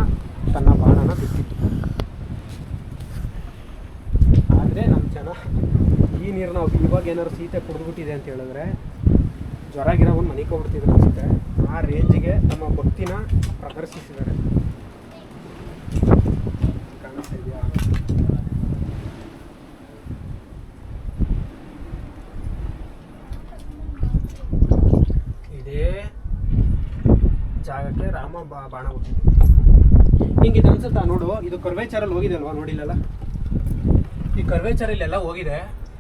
ತನ್ನ ಬಾಣನ ಬಿಟ್ಟಿತ್ತು. ಆದರೆ ನಮ್ಮ ಜನ ಈ ನೀರನ್ನ ಇವಾಗ ಏನಾದ್ರು ಸೀತೆ ಕುಡಿದ್ಬಿಟ್ಟಿದೆ ಅಂತ ಹೇಳಿದ್ರೆ ಜ್ವರ ಗಿರ ಒಂದು ಮನೆಗೆ ಹೋಗ್ಬಿಡ್ತಿದ್ರು ಅನಿಸುತ್ತೆ. ಆ ರೇಂಜಿಗೆ ತಮ್ಮ ಭಕ್ತಿನ ಪ್ರದರ್ಶಿಸಿದ್ದಾರೆ. ಕಾಣಿಸ್ತಾ ಇದೆಯಾ? ಇದೇ ಜಾಗಕ್ಕೆ ರಾಮ ಬಾಣ ಹುಟ್ಟಿದ್ದು. ಹಿಂಗೆ ಇದು ಅನ್ಸುತ್ತಾ ನೋಡು, ಇದು ಕರ್ವೇಚರಲ್ಲಿ ಹೋಗಿದೆ ಅಲ್ವಾ, ನೋಡಿಲ್ಲಲ್ಲ, ಈ ಕರ್ವೇಚರಲ್ಲೆಲ್ಲ ಹೋಗಿದೆ.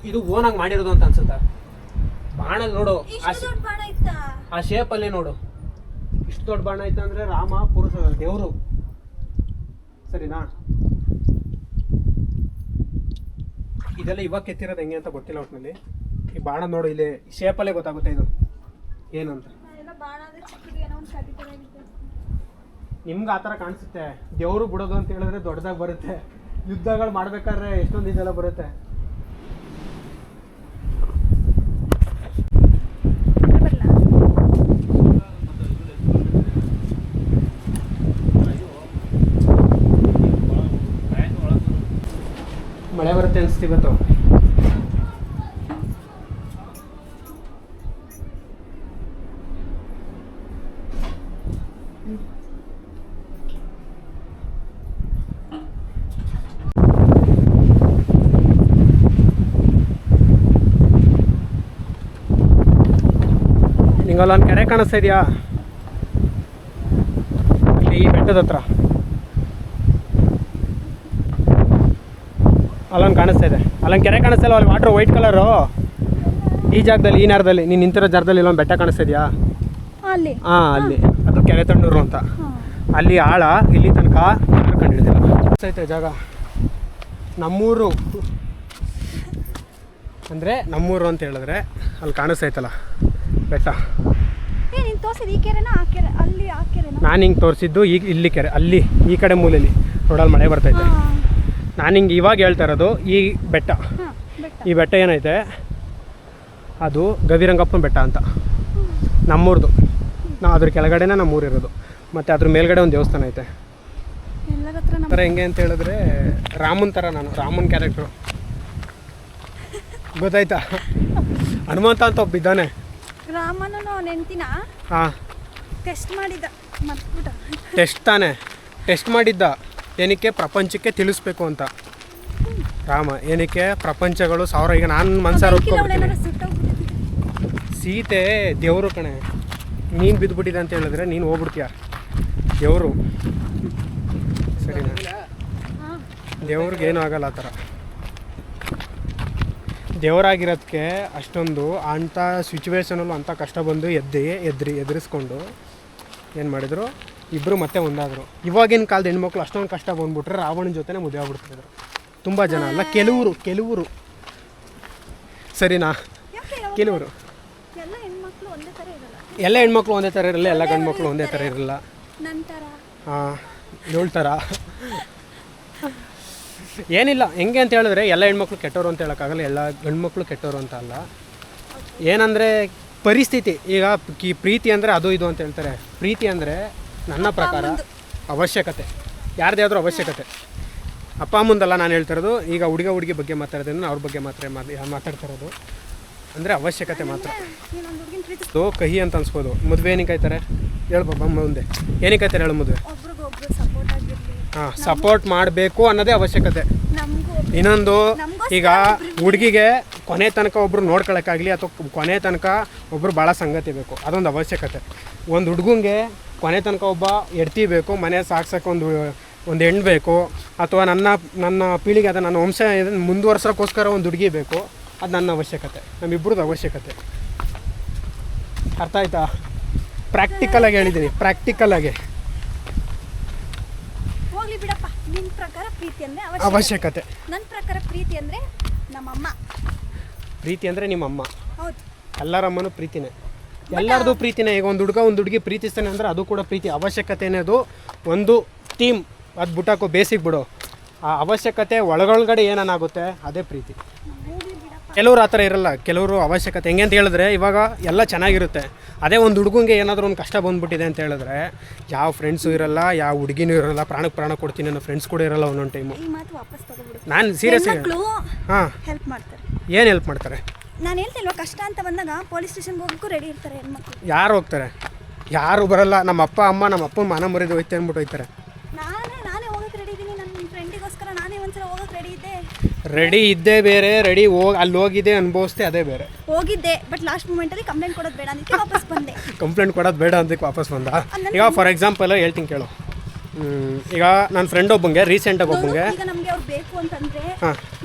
ಇದು ಓನಾಗಿ ಮಾಡಿರೋದು ಅಂತ ಅನ್ಸುತ್ತಾ? ಬಾಣ ನೋಡು, ಆ ಶೇಪಲ್ಲೇ ನೋಡು, ಇಷ್ಟು ದೊಡ್ಡ ಬಾಣ ಐತೆ ಅಂದರೆ ರಾಮ ಪುರುಷ ದೇವರು, ಸರಿನಾ? ಇದೆಲ್ಲ ಇವಾಗ ಕೆತ್ತಿರೋದು ಹೆಂಗೆ ಅಂತ ಗೊತ್ತಿಲ್ಲ ಒಟ್ಟಿನಲ್ಲಿ. ಈ ಬಾಣ ನೋಡು, ಇಲ್ಲಿ ಶೇಪಲ್ಲೇ ಗೊತ್ತಾಗುತ್ತೆ ಇದು ಏನಂತ. ನಿಮ್ಗೆ ಆ ಥರ ಕಾಣಿಸುತ್ತೆ. ದೇವರು ಬಿಡೋದು ಅಂತ ಹೇಳಿದ್ರೆ ದೊಡ್ಡದಾಗಿ ಬರುತ್ತೆ. ಯುದ್ಧಗಳು ಮಾಡ್ಬೇಕಾದ್ರೆ ಎಷ್ಟೊಂದು ಇದೆಲ್ಲ ಬರುತ್ತೆ. ಮಳೆ ಬರುತ್ತೆ ಅನಿಸ್ತಿ ಇವತ್ತು. ಹಿಂಗಲ್ಲೊಂದು ಕೆರೆ ಕಾಣಿಸ್ತಾ ಇದೆಯಾ ಅಲ್ಲಿ ಈ ಬೆಟ್ಟದ ಹತ್ರ, ಅಲ್ಲೊಂದು ಕಾಣಿಸ್ತಾ ಇದೆ, ಅಲ್ಲೊಂದು ಕೆರೆ ಕಾಣಿಸ್ತಾ ಇಲ್ಲ, ಅಲ್ಲಿ ವಾಟ್ರ್ ವೈಟ್ ಕಲರು. ಈ ಜಾಗದಲ್ಲಿ, ಈ ನೇರದಲ್ಲಿ ನೀನು ನಿಂತಿರೋ ಜಾಗದಲ್ಲಿ ಇಲ್ಲೊಂದು ಬೆಟ್ಟ ಕಾಣಿಸ್ತಾ ಇದೆಯಾ? ಅಲ್ಲಿ ಹಾಂ, ಅಲ್ಲಿ ಅದು ಕೆರೆ ತಣ್ಣೂರು ಅಂತ. ಅಲ್ಲಿ ಆಳ, ಇಲ್ಲಿ ತನಕ ಕಂಡು ಹಿಡಿದಿಲ್ಲ. ಐತೆ ಜಾಗ ನಮ್ಮೂರು ಅಂದರೆ ನಮ್ಮೂರು ಅಂತ ಹೇಳಿದ್ರೆ ಅಲ್ಲಿ ಕಾಣಿಸ್ತೈತಲ್ಲ ಬೆಟ್ಟ. ನೀನು ತೋರಿಸಿದ ಈ ಕೆರೆನಾ ಆ ಕೆರೆ? ಅಲ್ಲಿ ಆ ಕೆರೆನಾ? ನಾನು ಹಿಂಗೆ ತೋರಿಸಿದ್ದು ಈಗ ಇಲ್ಲಿ ಕೆರೆ, ಅಲ್ಲಿ ಈ ಕಡೆ ಮೂಲೆಯಲ್ಲಿ ರೋಡಲ್ಲಿ ಮಳೆ ಬರ್ತೈತೆ. ನಾನು ಹಿಂಗೆ ಇವಾಗ ಹೇಳ್ತಾ ಇರೋದು ಈ ಬೆಟ್ಟ. ಈ ಬೆಟ್ಟ ಏನೈತೆ ಅದು ಗವಿರಂಗಪ್ಪನ ಬೆಟ್ಟ ಅಂತ, ನಮ್ಮೂರ್ದು. ನಾವು ಅದ್ರ ಕೆಳಗಡೆನೇ ನಮ್ಮೂರು ಇರೋದು. ಮತ್ತು ಅದ್ರ ಮೇಲ್ಗಡೆ ಒಂದು ದೇವಸ್ಥಾನ ಐತೆ. ಎಲ್ಲರ ಹತ್ರ ಥರ ಹೆಂಗೆ ಅಂತ ಹೇಳಿದ್ರೆ ರಾಮನ್ ಥರ, ನಾನು ರಾಮನ್ ಕ್ಯಾರೆಕ್ಟ್ರು, ಗೊತ್ತಾಯ್ತಾ? ಹನುಮಂತ ಅಂತ ಒಬ್ಬ ಇದ್ದಾನೆ. ರಾಮನ ನೆನ್ತಿನ ಹಾಂ, ಟೆಸ್ಟ್ ಮಾಡಿದ್ದ ಮರ್ತ್ಬಿಟ್ಟ. ಟೆಸ್ಟ್ ತಾನೆ, ಟೆಸ್ಟ್ ಮಾಡಿದ್ದ. ಏನಕ್ಕೆ? ಪ್ರಪಂಚಕ್ಕೆ ತಿಳಿಸ್ಬೇಕು ಅಂತ. ರಾಮ ಏನಕ್ಕೆ? ಪ್ರಪಂಚಗಳು ಸಾವಿರ. ಈಗ ನಾನು ಮನ್ಸಾರ ಸೀತೆ ದೇವರು ಕಣೆ, ನೀನು ಬಿದ್ದುಬಿಟ್ಟಿದೆ ಅಂತ ಹೇಳಿದ್ರೆ ನೀನು ಹೋಗ್ಬಿಡ್ತೀಯ. ದೇವರು ಸರಿನಾ? ದೇವ್ರಿಗೆ ಏನೂ ಆಗಲ್ಲ ಆ ಥರ. ದೇವರಾಗಿರೋದಕ್ಕೆ ಅಷ್ಟೊಂದು ಅಂಥ ಸಿಚುವೇಶನಲ್ಲೂ ಅಂಥ ಕಷ್ಟ ಬಂದು ಎದುರಿಸ್ಕೊಂಡು ಏನು ಮಾಡಿದರು, ಇಬ್ಬರು ಮತ್ತೆ ಒಂದಾದರು. ಇವಾಗಿನ ಕಾಲದ ಹೆಣ್ಮಕ್ಳು ಅಷ್ಟೊಂದು ಕಷ್ಟ ಬಂದುಬಿಟ್ರೆ ರಾವಣನ ಜೊತೆನೇ ಮದುವೆ ಆಗ್ಬಿಡ್ತಿದ್ರು. ತುಂಬ ಜನ ಅಲ್ಲ, ಕೆಲವರು ಸರಿನಾ? ಕೆಲವರು. ಎಲ್ಲ ಹೆಣ್ಮಕ್ಳು ಒಂದೇ ಥರ ಇರಲ್ಲ, ಎಲ್ಲ ಗಂಡು ಮಕ್ಕಳು ಒಂದೇ ಥರ ಇರಲ್ಲ. ಹಾಂ, 7 ಥರ ಏನಿಲ್ಲ. ಹೆಂಗೆ ಅಂತ ಹೇಳಿದ್ರೆ ಎಲ್ಲ ಹೆಣ್ಮಕ್ಳು ಕೆಟ್ಟವರು ಅಂತ ಹೇಳೋಕ್ಕಾಗಲ್ಲ, ಎಲ್ಲ ಗಂಡು ಮಕ್ಕಳು ಕೆಟ್ಟವರು ಅಂತ ಅಲ್ಲ. ಏನಂದರೆ ಪರಿಸ್ಥಿತಿ. ಈಗ ಪ್ರೀತಿ ಅಂದರೆ ಅದು ಇದು ಅಂತ ಹೇಳ್ತಾರೆ. ಪ್ರೀತಿ ಅಂದರೆ ನನ್ನ ಪ್ರಕಾರ ಅವಶ್ಯಕತೆ, ಯಾರ್ದಾದ್ರೂ ಅವಶ್ಯಕತೆ. ಅಪ್ಪ ಅಮ್ಮಂದಲ್ಲ ನಾನು ಹೇಳ್ತಿರೋದು. ಈಗ ಹುಡುಗಿ ಬಗ್ಗೆ ಮಾತಾಡೋದ್ರಿಂದ ಅವ್ರ ಬಗ್ಗೆ ಮಾತ್ರ ಮಾತಾಡ್ತಿರೋದು. ಅಂದರೆ ಅವಶ್ಯಕತೆ ಮಾತ್ರ. ಅದು ಕಹಿ ಅಂತ ಅನ್ಸ್ಬೋದು. ಮದುವೆ ಏನಕ್ಕೆ ಕಾಯ್ತಾರೆ ಹೇಳ್ಬಮ್ಮ ಮುಂದೆ? ಏನಕ್ಕೆ ಕಾಯ್ತಾರೆ ಹೇಳು ಮದುವೆ? ಹಾಂ, ಸಪೋರ್ಟ್ ಮಾಡಬೇಕು ಅನ್ನೋದೇ ಅವಶ್ಯಕತೆ. ಇನ್ನೊಂದು, ಈಗ ಹುಡುಗಿಗೆ ಕೊನೆ ತನಕ ಒಬ್ಬರು ನೋಡ್ಕೊಳಕ್ಕಾಗಲಿ ಅಥವಾ ಕೊನೆ ತನಕ ಒಬ್ಬರು ಭಾಳ ಸಂಗತಿ ಬೇಕು, ಅದೊಂದು ಅವಶ್ಯಕತೆ. ಒಂದು ಹುಡುಗಂಗೆ ಕೊನೆ ತನಕ ಒಬ್ಬ ಎಡ್ತಿ ಬೇಕು, ಮನೆ ಸಾಕ್ಸೋಕೆ ಒಂದು ಹೆಣ್ಣು ಬೇಕು, ಅಥವಾ ನನ್ನ ಪೀಳಿಗೆ ಅದು ನನ್ನ ವಂಶ ಮುಂದುವರ್ಸೋಕ್ಕೋಸ್ಕರ ಒಂದು ಹುಡುಗಿ ಬೇಕು. ಅದು ನನ್ನ ಅವಶ್ಯಕತೆ, ನಮ್ಮಿಬ್ಬರದ್ದು ಅವಶ್ಯಕತೆ. ಅರ್ಥ ಆಯ್ತಾ? ಪ್ರಾಕ್ಟಿಕಲಾಗಿ ಹೇಳಿದ್ದೀನಿ, ಪ್ರಾಕ್ಟಿಕಲಾಗಿ. ಹೋಗ್ಲಿ ಬಿಡಪ್ಪ, ನಿನ್ನ ಪ್ರಕಾರ ಪ್ರೀತಿ ಅಂದರೆ ಅವಶ್ಯಕತೆ. ನನ್ನ ಪ್ರಕಾರ ಪ್ರೀತಿ ಅಂದರೆ ನಮ್ಮಮ್ಮ. ಪ್ರೀತಿ ಅಂದರೆ ನಿಮ್ಮಮ್ಮ. ಹೌದು, ಎಲ್ಲರಮ್ಮನೂ ಪ್ರೀತಿನೇ, ಎಲ್ಲರದು ಪ್ರೀತಿನೇ. ಈಗ ಒಂದು ಹುಡುಗಿ ಪ್ರೀತಿಸ್ತಾನೆ ಅಂದರೆ ಅದು ಕೂಡ ಪ್ರೀತಿ. ಅವಶ್ಯಕತೆ ಅನ್ನೋದು ಒಂದು ಥೀಮ್, ಅದು ಬಿಟ್ಟಾಕೋ, ಬೇಸಿಗೆ ಬಿಡು. ಆ ಅವಶ್ಯಕತೆ ಒಳಗಡೆ ಏನಾಗುತ್ತೆ ಅದೇ ಪ್ರೀತಿ. ಕೆಲವರು ಆ ಥರ ಇರಲ್ಲ, ಕೆಲವರು ಅವಶ್ಯಕತೆ. ಹೆಂಗೆ ಅಂತ ಹೇಳಿದ್ರೆ ಇವಾಗ ಎಲ್ಲ ಚೆನ್ನಾಗಿರುತ್ತೆ. ಅದೇ ಒಂದು ಹುಡುಗಂಗೆ ಏನಾದರೂ ಒಂದು ಕಷ್ಟ ಬಂದುಬಿಟ್ಟಿದೆ ಅಂತ ಹೇಳಿದ್ರೆ ಯಾವ ಫ್ರೆಂಡ್ಸು ಇರಲ್ಲ, ಯಾವ ಹುಡುಗಿನೂ ಇರಲ್ಲ. ಪ್ರಾಣ ಕೊಡ್ತೀನಿ ಅನ್ನೋ ಫ್ರೆಂಡ್ಸ್ ಕೂಡ ಇರಲ್ಲ ಒಂದೊಂದು ಟೈಮು. ನಾನು ಸೀರಿಯಸ್. ಹಾಂ, ಹೆಲ್ಪ್ ಮಾಡ್ತಾರೆ. ಏನು ಹೆಲ್ಪ್ ಮಾಡ್ತಾರೆ? ನಾನು ಹೇಳ್ತಿಲ್ವ, ಕಷ್ಟ ಅಂತ ಬಂದಾಗ ಪೊಲೀಸ್ ಸ್ಟೇಷನ್ಗೆ ಹೋಗೋಕ್ಕೂ ರೆಡಿ ಇರ್ತಾರೆ ಹೆಣ್ಮಕ್ಳು. ಯಾರು ಹೋಗ್ತಾರೆ? ಯಾರು ಬರಲ್ಲ. ನಮ್ಮ ಅಪ್ಪ ಮಾನ ಮರಿದು ಹೋಯ್ತು ಅಂದ್ಬಿಟ್ಟು ಹೋಯ್ತಾರೆ. ನಾನೇ ಹೋಗೋಕ್ಕೆ ರೆಡಿ ಇದ್ದೀನಿ. ನನ್ನ ಫ್ರೆಂಡಿಗೋಸ್ಕರ ನಾನೇ ಒಂದ್ಸಲ ಹೋಗೋಕ್ಕೆ ರೆಡಿ ಇದ್ದೇ ಬೇರೆ, ಅಲ್ಲಿ ಹೋಗಿದ್ದೆ ಅನುಭವಿಸ್ದೆ ಅದೇ ಬೇರೆ. ಹೋಗಿದ್ದೆ, ಬಟ್ ಲಾಸ್ಟ್ ಮೂಮೆಂಟಲ್ಲಿ ಕಂಪ್ಲೇಂಟ್ ಕೊಡೋದು ಬೇಡ ಅದಕ್ಕೆ ವಾಪಸ್ ಬಂದೆ. ಕಂಪ್ಲೇಂಟ್ ಕೊಡೋದು ಬೇಡ ಅದಕ್ಕೆ ವಾಪಸ್ ಬಂದ. ಈಗ ಫಾರ್ ಎಕ್ಸಾಂಪಲ್ ಹೇಳ್ತೀನಿ ಕೇಳು. ಈಗ ನನ್ನ ಫ್ರೆಂಡ್ ಒಬ್ಬಂಗೆ ರೀಸೆಂಟಾಗಿ ಒಬ್ಬಂಗೆ ಈಗ ನಮಗೆ ಅವ್ರು ಬೇಕು ಅಂತಂದರೆ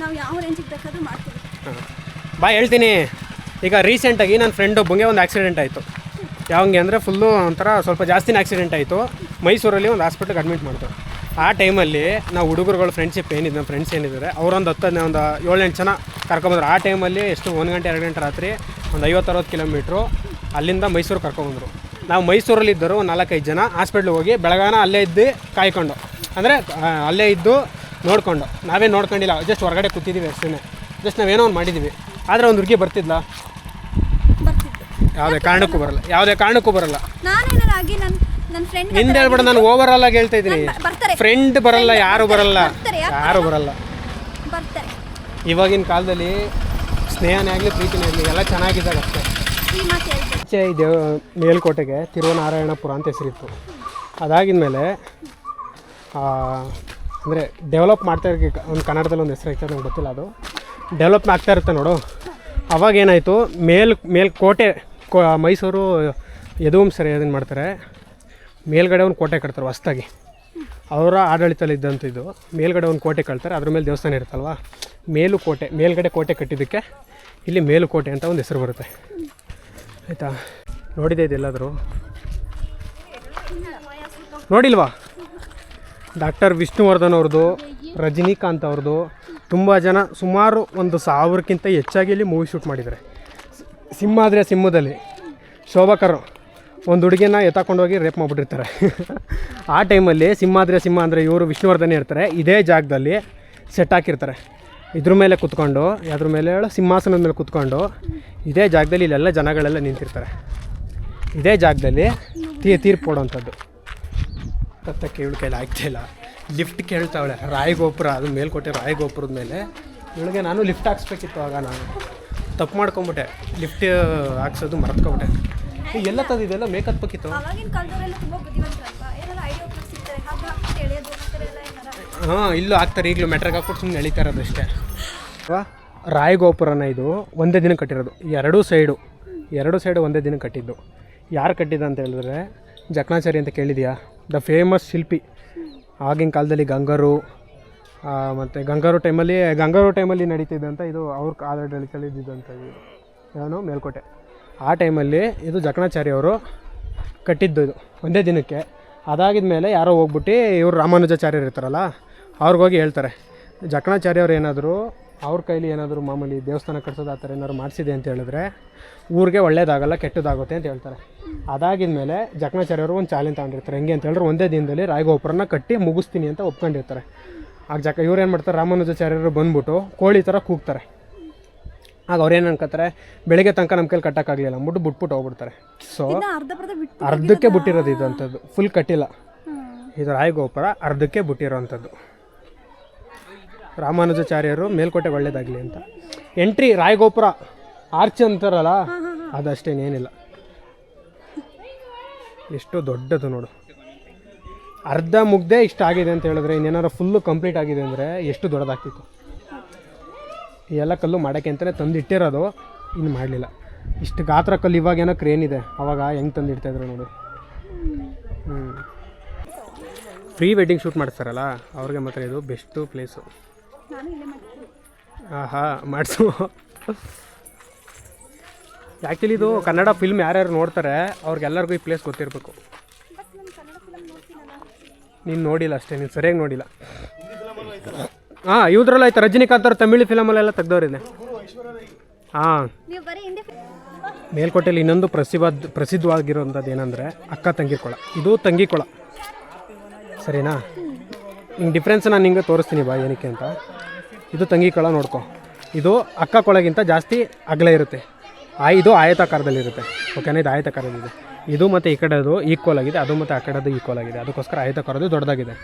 ನಾವು ಯಾವ ರೇಂಜಿಗೆ ಬೇಕಾದ್ರೂ ಮಾಡ್ತೀವಿ. ಬಾ ಹೇಳ್ತೀನಿ. ಈಗ ರೀಸೆಂಟಾಗಿ ನನ್ನ ಫ್ರೆಂಡ್ ಒಬ್ಬಂಗೆ ಒಂದು ಆಕ್ಸಿಡೆಂಟ್ ಆಯಿತು. ಯಾವಂಗೆ ಅಂದರೆ ಫುಲ್ಲು ಒಂಥರ ಸ್ವಲ್ಪ ಜಾಸ್ತಿನೇ ಆಕ್ಸಿಡೆಂಟ್ ಆಯಿತು. ಮೈಸೂರಲ್ಲಿ ಒಂದು ಹಾಸ್ಪಿಟ್ಲಿಗೆ ಅಡ್ಮಿಟ್ ಮಾಡ್ತಾರೆ. ಆ ಟೈಮಲ್ಲಿ ನಾವು ಹುಡುಗರುಗಳು ಫ್ರೆಂಡ್ಶಿಪ್ ಏನಿದೆ, ನಮ್ಮ ಫ್ರೆಂಡ್ಸ್ ಏನಿದ್ದಾರೆ ಅವರೊಂದು 7-8 ಜನ ಕರ್ಕೊಂಬಂದ್ರು. ಆ ಟೈಮಲ್ಲಿ ಎಷ್ಟು 1 ಗಂಟೆ 2 ಗಂಟೆ ರಾತ್ರಿ ಒಂದು 50-60 ಕಿಲೋಮೀಟ್ರು ಅಲ್ಲಿಂದ ಮೈಸೂರು ಕರ್ಕೊಂಬಂದರು. ನಾವು ಮೈಸೂರಲ್ಲಿ ಇದ್ದರು 4-5 ಜನ. ಹಾಸ್ಪಿಟ್ಲಿಗೆ ಹೋಗಿ ಬೆಳಗಾನ ಅಲ್ಲೇ ಇದ್ದು ಕಾಯ್ಕೊಂಡು, ಅಂದರೆ ಅಲ್ಲೇ ಇದ್ದು ನೋಡಿಕೊಂಡು, ನಾವೇ ನೋಡ್ಕೊಂಡಿಲ್ಲ, ಜಸ್ಟ್ ಹೊರಗಡೆ ಕೂತಿದ್ದೀವಿ ಅಷ್ಟೇ. ಜಸ್ಟ್ ನಾವೇನೋ ಒಂದು ಮಾಡಿದ್ದೀವಿ. ಆದರೆ ಒಂದು ಹುಡುಗಿ ಬರ್ತಿದ್ಲ? ಯಾವುದೇ ಕಾರಣಕ್ಕೂ ಬರಲ್ಲ. ನಿಂದು ಹೇಳ್ಬೇಡ, ನಾನು ಓವರ್ ಆಲ್ ಆಗಿ ಹೇಳ್ತಾ ಇದ್ದೀನಿ. ಫ್ರೆಂಡ್ ಬರಲ್ಲ, ಯಾರು ಬರಲ್ಲ. ಇವಾಗಿನ ಕಾಲದಲ್ಲಿ ಸ್ನೇಹನೇ ಆಗಲಿ ಪ್ರೀತಿನೇ ಆಗಲಿ ಎಲ್ಲ ಚೆನ್ನಾಗಿದ್ದಾಗ ಅಷ್ಟೇ. ಮೇಲ್ಕೋಟೆಗೆ ತಿರುವನಾರಾಯಣಪುರ ಅಂತ ಹೆಸರಿತ್ತು. ಅದಾಗಿದ ಮೇಲೆ ಅಂದರೆ ಡೆವಲಪ್ ಮಾಡ್ತಾ ಇರೋಕ್ಕೆ ಒಂದು ಕನ್ನಡದಲ್ಲಿ ಒಂದು ಹೆಸರು ಐತೆ, ನಂಗೆ ಗೊತ್ತಿಲ್ಲ. ಅದು ಡೆವಲಪ್ ಆಗ್ತಾ ಇರುತ್ತೆ ನೋಡು. ಅವಾಗೇನಾಯಿತು, ಮೇಲ್ಕೋಟೆ ಮೈಸೂರು ಯದುವಂಶರು ಏನು ಮಾಡ್ತಾರೆ, ಮೇಲ್ಗಡೆ ಒಂದು ಕೋಟೆ ಕಟ್ತಾರೆ ಹೊಸ್ದಾಗಿ. ಅವರ ಆಡಳಿತದಲ್ಲಿದ್ದಂಥ ಇದು ಮೇಲ್ಗಡೆ ಒಂದು ಕೋಟೆ ಕಟ್ತಾರೆ, ಅದ್ರ ಮೇಲೆ ದೇವಸ್ಥಾನ ಇರುತ್ತಲ್ವ, ಮೇಲುಕೋಟೆ, ಮೇಲ್ಗಡೆ ಕೋಟೆ ಕಟ್ಟಿದ್ದಕ್ಕೆ ಇಲ್ಲಿ ಮೇಲುಕೋಟೆ ಅಂತ ಒಂದು ಹೆಸರು ಬರುತ್ತೆ. ಆಯಿತಾ, ನೋಡಿದೆ ಇದೆಲ್ಲಾದರೂ? ನೋಡಿಲ್ವಾ? ಡಾಕ್ಟರ್ ವಿಷ್ಣುವರ್ಧನ್ ಅವ್ರದ್ದು, ರಜನಿಕಾಂತ್ ಅವ್ರದ್ದು, ತುಂಬ ಜನ, ಸುಮಾರು 1000ಕ್ಕಿಂತ ಹೆಚ್ಚಾಗಿ ಇಲ್ಲಿ ಮೂವಿ ಶೂಟ್ ಮಾಡಿದ್ದಾರೆ. ಸಿಂಹಾದ್ರಿಯ ಸಿಂಹದಲ್ಲಿ ಶೋಭಕರ್ ಒಂದು ಹುಡುಗಿನ ಎತ್ತಾಕೊಂಡೋಗಿ ರೇಪ್ ಮಾಡಿಬಿಟ್ಟಿರ್ತಾರೆ. ಆ ಟೈಮಲ್ಲಿ ಸಿಂಹಾದ್ರಿಯ ಸಿಂಹ ಅಂದರೆ ಇವರು ವಿಷ್ಣುವರ್ಧನ್ ಇರ್ತಾರೆ, ಇದೇ ಜಾಗದಲ್ಲಿ ಸೆಟ್ ಹಾಕಿರ್ತಾರೆ. ಇದ್ರ ಮೇಲೆ ಕುತ್ಕೊಂಡು, ಅದ್ರ ಮೇಲೆ ಸಿಂಹಾಸನದ ಮೇಲೆ ಕುತ್ಕೊಂಡು ಇದೇ ಜಾಗದಲ್ಲಿ ಇಲ್ಲೆಲ್ಲ ಜನಗಳೆಲ್ಲ ನಿಂತಿರ್ತಾರೆ. ಇದೇ ಜಾಗದಲ್ಲಿ ತೀರ್ಪು ಕೊಡೋವಂಥದ್ದು. ಕತ್ತ ಕೇಳು ಕೈಲಿ ಆಗ್ತಾಯಿಲ್ಲ. ಲಿಫ್ಟ್ ಕೇಳ್ತಾವಳೆ, ರಾಯಗೋಪುರ, ಅದು ಮೇಲ್ಕೋಟೆ ರಾಯಗೋಪುರದ ಮೇಲೆ. ಇವಳಿಗೆ ನಾನು ಲಿಫ್ಟ್ ಹಾಕ್ಸ್ಬೇಕಿತ್ತು, ಆಗ ನಾನು ತಪ್ಪು ಮಾಡ್ಕೊಂಬಿಟ್ಟೆ, ಲಿಫ್ಟ್ ಹಾಕ್ಸೋದು ಮರ್ತ್ಕೊಂಬಿಟ್ಟೆ. ಎಲ್ಲ ತಂದಿದ್ದೆಲ್ಲ ಮೇಕತ್ಬೇಕಿತ್ತು. ಹಾಂ, ಇಲ್ಲೂ ಹಾಕ್ತಾರೆ, ಈಗಲೂ ಮೆಟ್ರಿಗೆ ಹಾಕ್ಬಿಟ್ಟು ಸುಮ್ಮನೆ ಎಳಿತಾ ಇರೋದು ಅಷ್ಟೇ. ರಾಯಗೋಪುರನ ಇದು ಒಂದೇ ದಿನ ಕಟ್ಟಿರೋದು, ಎರಡೂ ಸೈಡು ಒಂದೇ ದಿನ ಕಟ್ಟಿದ್ದು. ಯಾರು ಕಟ್ಟಿದ್ದ ಅಂತ ಹೇಳಿದ್ರೆ ಜಕಣಾಚಾರಿ ಅಂತ ಕೇಳಿದೆಯಾ? ದ ಫೇಮಸ್ ಶಿಲ್ಪಿ. ಆಗಿನ ಕಾಲದಲ್ಲಿ ಗಂಗರು ಮತ್ತು ಗಂಗರು ಟೈಮಲ್ಲಿ ನಡೀತಿದ್ದಂಥ ಇದು ಅವ್ರ ಆಡಳಿತದಲ್ಲಿದ್ದಂಥ ಇದು ಏನು ಮೇಲ್ಕೋಟೆ. ಆ ಟೈಮಲ್ಲಿ ಇದು ಜಕಣಾಚಾರಿ ಅವರು ಕಟ್ಟಿದ್ದು, ಇದು ಒಂದೇ ದಿನಕ್ಕೆ. ಅದಾಗಿದ ಮೇಲೆ ಯಾರೋ ಹೋಗ್ಬಿಟ್ಟು ಇವರು ರಾಮಾನುಜಾಚಾರ್ಯರು ಇರ್ತಾರಲ್ಲ, ಅವ್ರಿಗೋಗಿ ಹೇಳ್ತಾರೆ, ಜಕಣಾಚಾರ್ಯ ಅವ್ರು ಏನಾದರೂ ಅವ್ರ ಕೈಲಿ ಏನಾದರೂ ಮಾಮೂಲಿ ದೇವಸ್ಥಾನ ಕಟ್ಸೋದು ಆ ಥರ ಏನಾದ್ರು ಮಾಡಿಸಿದೆ ಅಂತ ಹೇಳಿದ್ರೆ ಊರಿಗೆ ಒಳ್ಳೇದಾಗಲ್ಲ, ಕೆಟ್ಟದಾಗುತ್ತೆ ಅಂತ ಹೇಳ್ತಾರೆ. ಅದಾಗಿದ ಮೇಲೆ ಜಕಣಾಚಾರ್ಯ ಅವರು ಒಂದು ಚಾಲೆಂಜ್ ತಗೊಂಡಿರ್ತಾರೆ. ಹೆಂಗೆ ಅಂತ ಹೇಳಿದ್ರೆ ಒಂದೇ ದಿನದಲ್ಲಿ ರಾಯಗೋಪುರನ ಕಟ್ಟಿ ಮುಗಿಸ್ತೀನಿ ಅಂತ ಒಪ್ಕೊಂಡಿರ್ತಾರೆ. ಆಗ ಇವ್ರು ಏನು ಮಾಡ್ತಾರೆ, ರಾಮಾನುಜಾಚಾರ್ಯರು ಬಂದ್ಬಿಟ್ಟು ಕೋಳಿ ಥರ ಕೂಗ್ತಾರೆ. ಆಗ ಅವ್ರೇನು ಅನ್ಕೋತಾರೆ, ಬೆಳಗ್ಗೆ ತನಕ ನಮ್ಮ ಕೈಲಿ ಕಟ್ಟೋಕ್ಕಾಗಲಿಲ್ಲ ಅಂದ್ಬಿಟ್ಟು ಬಿಟ್ಬಿಟ್ಟು ಹೋಗ್ಬಿಡ್ತಾರೆ. ಸೊ ಅರ್ಧಕ್ಕೆ ಬಿಟ್ಟಿರೋದು ಇದು ಅಂಥದ್ದು, ಫುಲ್ ಕಟ್ಟಿಲ್ಲ. ಇದು ರಾಯಗೋಪುರ ಅರ್ಧಕ್ಕೆ ಬಿಟ್ಟಿರೋವಂಥದ್ದು. ರಾಮಾನುಜಾಚಾರ್ಯರು ಮೇಲ್ಕೋಟೆ ಒಳ್ಳೇದಾಗಲಿ ಅಂತ. ಎಂಟ್ರಿ ರಾಯಗೋಪುರ ಆರ್ಚ್ ಅಂತಾರಲ್ಲ, ಅದಷ್ಟೇನೇನಿಲ್ಲ. ಎಷ್ಟು ದೊಡ್ಡದು ನೋಡು. ಅರ್ಧ ಮುಗ್ದೆ ಇಷ್ಟ ಆಗಿದೆ ಅಂತ ಹೇಳಿದ್ರೆ ಇನ್ನೇನಾರು ಫುಲ್ಲು ಕಂಪ್ಲೀಟ್ ಆಗಿದೆ ಅಂದರೆ ಎಷ್ಟು ದೊಡ್ಡದಾಗ್ತಿತ್ತು. ಈ ಎಲ್ಲ ಕಲ್ಲು ಮಾಡೋಕ್ಕೆ ಅಂತಲೇ ತಂದಿಟ್ಟಿರೋದು, ಇನ್ನು ಮಾಡಲಿಲ್ಲ. ಇಷ್ಟು ಗಾತ್ರ ಕಲ್ಲು ಇವಾಗೇನೋ ಕ್ರೇನ್ ಇದೆ, ಅವಾಗ ಹೆಂಗೆ ತಂದಿಡ್ತಾಯಿದ್ರು ನೋಡು. ಪ್ರೀ ವೆಡ್ಡಿಂಗ್ ಶೂಟ್ ಮಾಡ್ತಾರಲ್ಲ ಅವ್ರಿಗೆ ಮಾತ್ರ ಇದು ಬೆಸ್ಟು ಪ್ಲೇಸು. ಮಾಡಿಸು. ಆ್ಯಕ್ಚುಲಿ ಇದು ಕನ್ನಡ ಫಿಲ್ಮ್ ಯಾರ್ಯಾರು ನೋಡ್ತಾರೆ ಅವ್ರಿಗೆಲ್ಲರಿಗೂ ಈ ಪ್ಲೇಸ್ ಗೊತ್ತಿರಬೇಕು. ನೀನು ನೋಡಿಲ್ಲ ಅಷ್ಟೇ, ನೀನು ಸರಿಯಾಗಿ ನೋಡಿಲ್ಲ. ಇವ್ದ್ರಲ್ಲ ಆಯ್ತು, ರಜನಿಕಾಂತ್ ಅವ್ರು ತಮಿಳು ಫಿಲಮಲ್ಲೆಲ್ಲ ತೆಗ್ದವ್ರಿದೆ. ಮೇಲ್ಕೋಟೆಯಲ್ಲಿ ಇನ್ನೊಂದು ಪ್ರಸಿದ್ಧವಾಗಿರೋಂಥದ್ದು ಏನಂದರೆ ಅಕ್ಕ ತಂಗಿ ಕೊಳ. ಇದು ತಂಗಿ ಕೊಳ, ಸರಿನಾ? ಹಿಂಗೆ ಡಿಫ್ರೆನ್ಸ್ ನಾನು ನಿಂಗೆ ತೋರಿಸ್ತೀನಿ ಬಾ ಏನಕ್ಕೆ ಅಂತ. ಇದು ತಂಗಿ ಕೊಳ ನೋಡ್ಕೊ. ಇದು ಅಕ್ಕ ಕೊಳಗಿಂತ ಜಾಸ್ತಿ ಅಗಲ ಇರುತ್ತೆ. ಇದು ಆಯತಾಕಾರದಲ್ಲಿರುತ್ತೆ, ಓಕೆನಾ? ಇದು ಆಯತಾಕಾರದಿದೆ. ಇದು ಮತ್ತು ಈ ಕಡೆದು ಈಕ್ವಲ್ ಆಗಿದೆ, ಅದು ಮತ್ತು ಆ ಕಡೆದು ಈಕ್ವಲ್ ಆಗಿದೆ. ಅದಕ್ಕೋಸ್ಕರ ಆಯತಾಕಾರದು ದೊಡ್ಡದಾಗಿದೆ,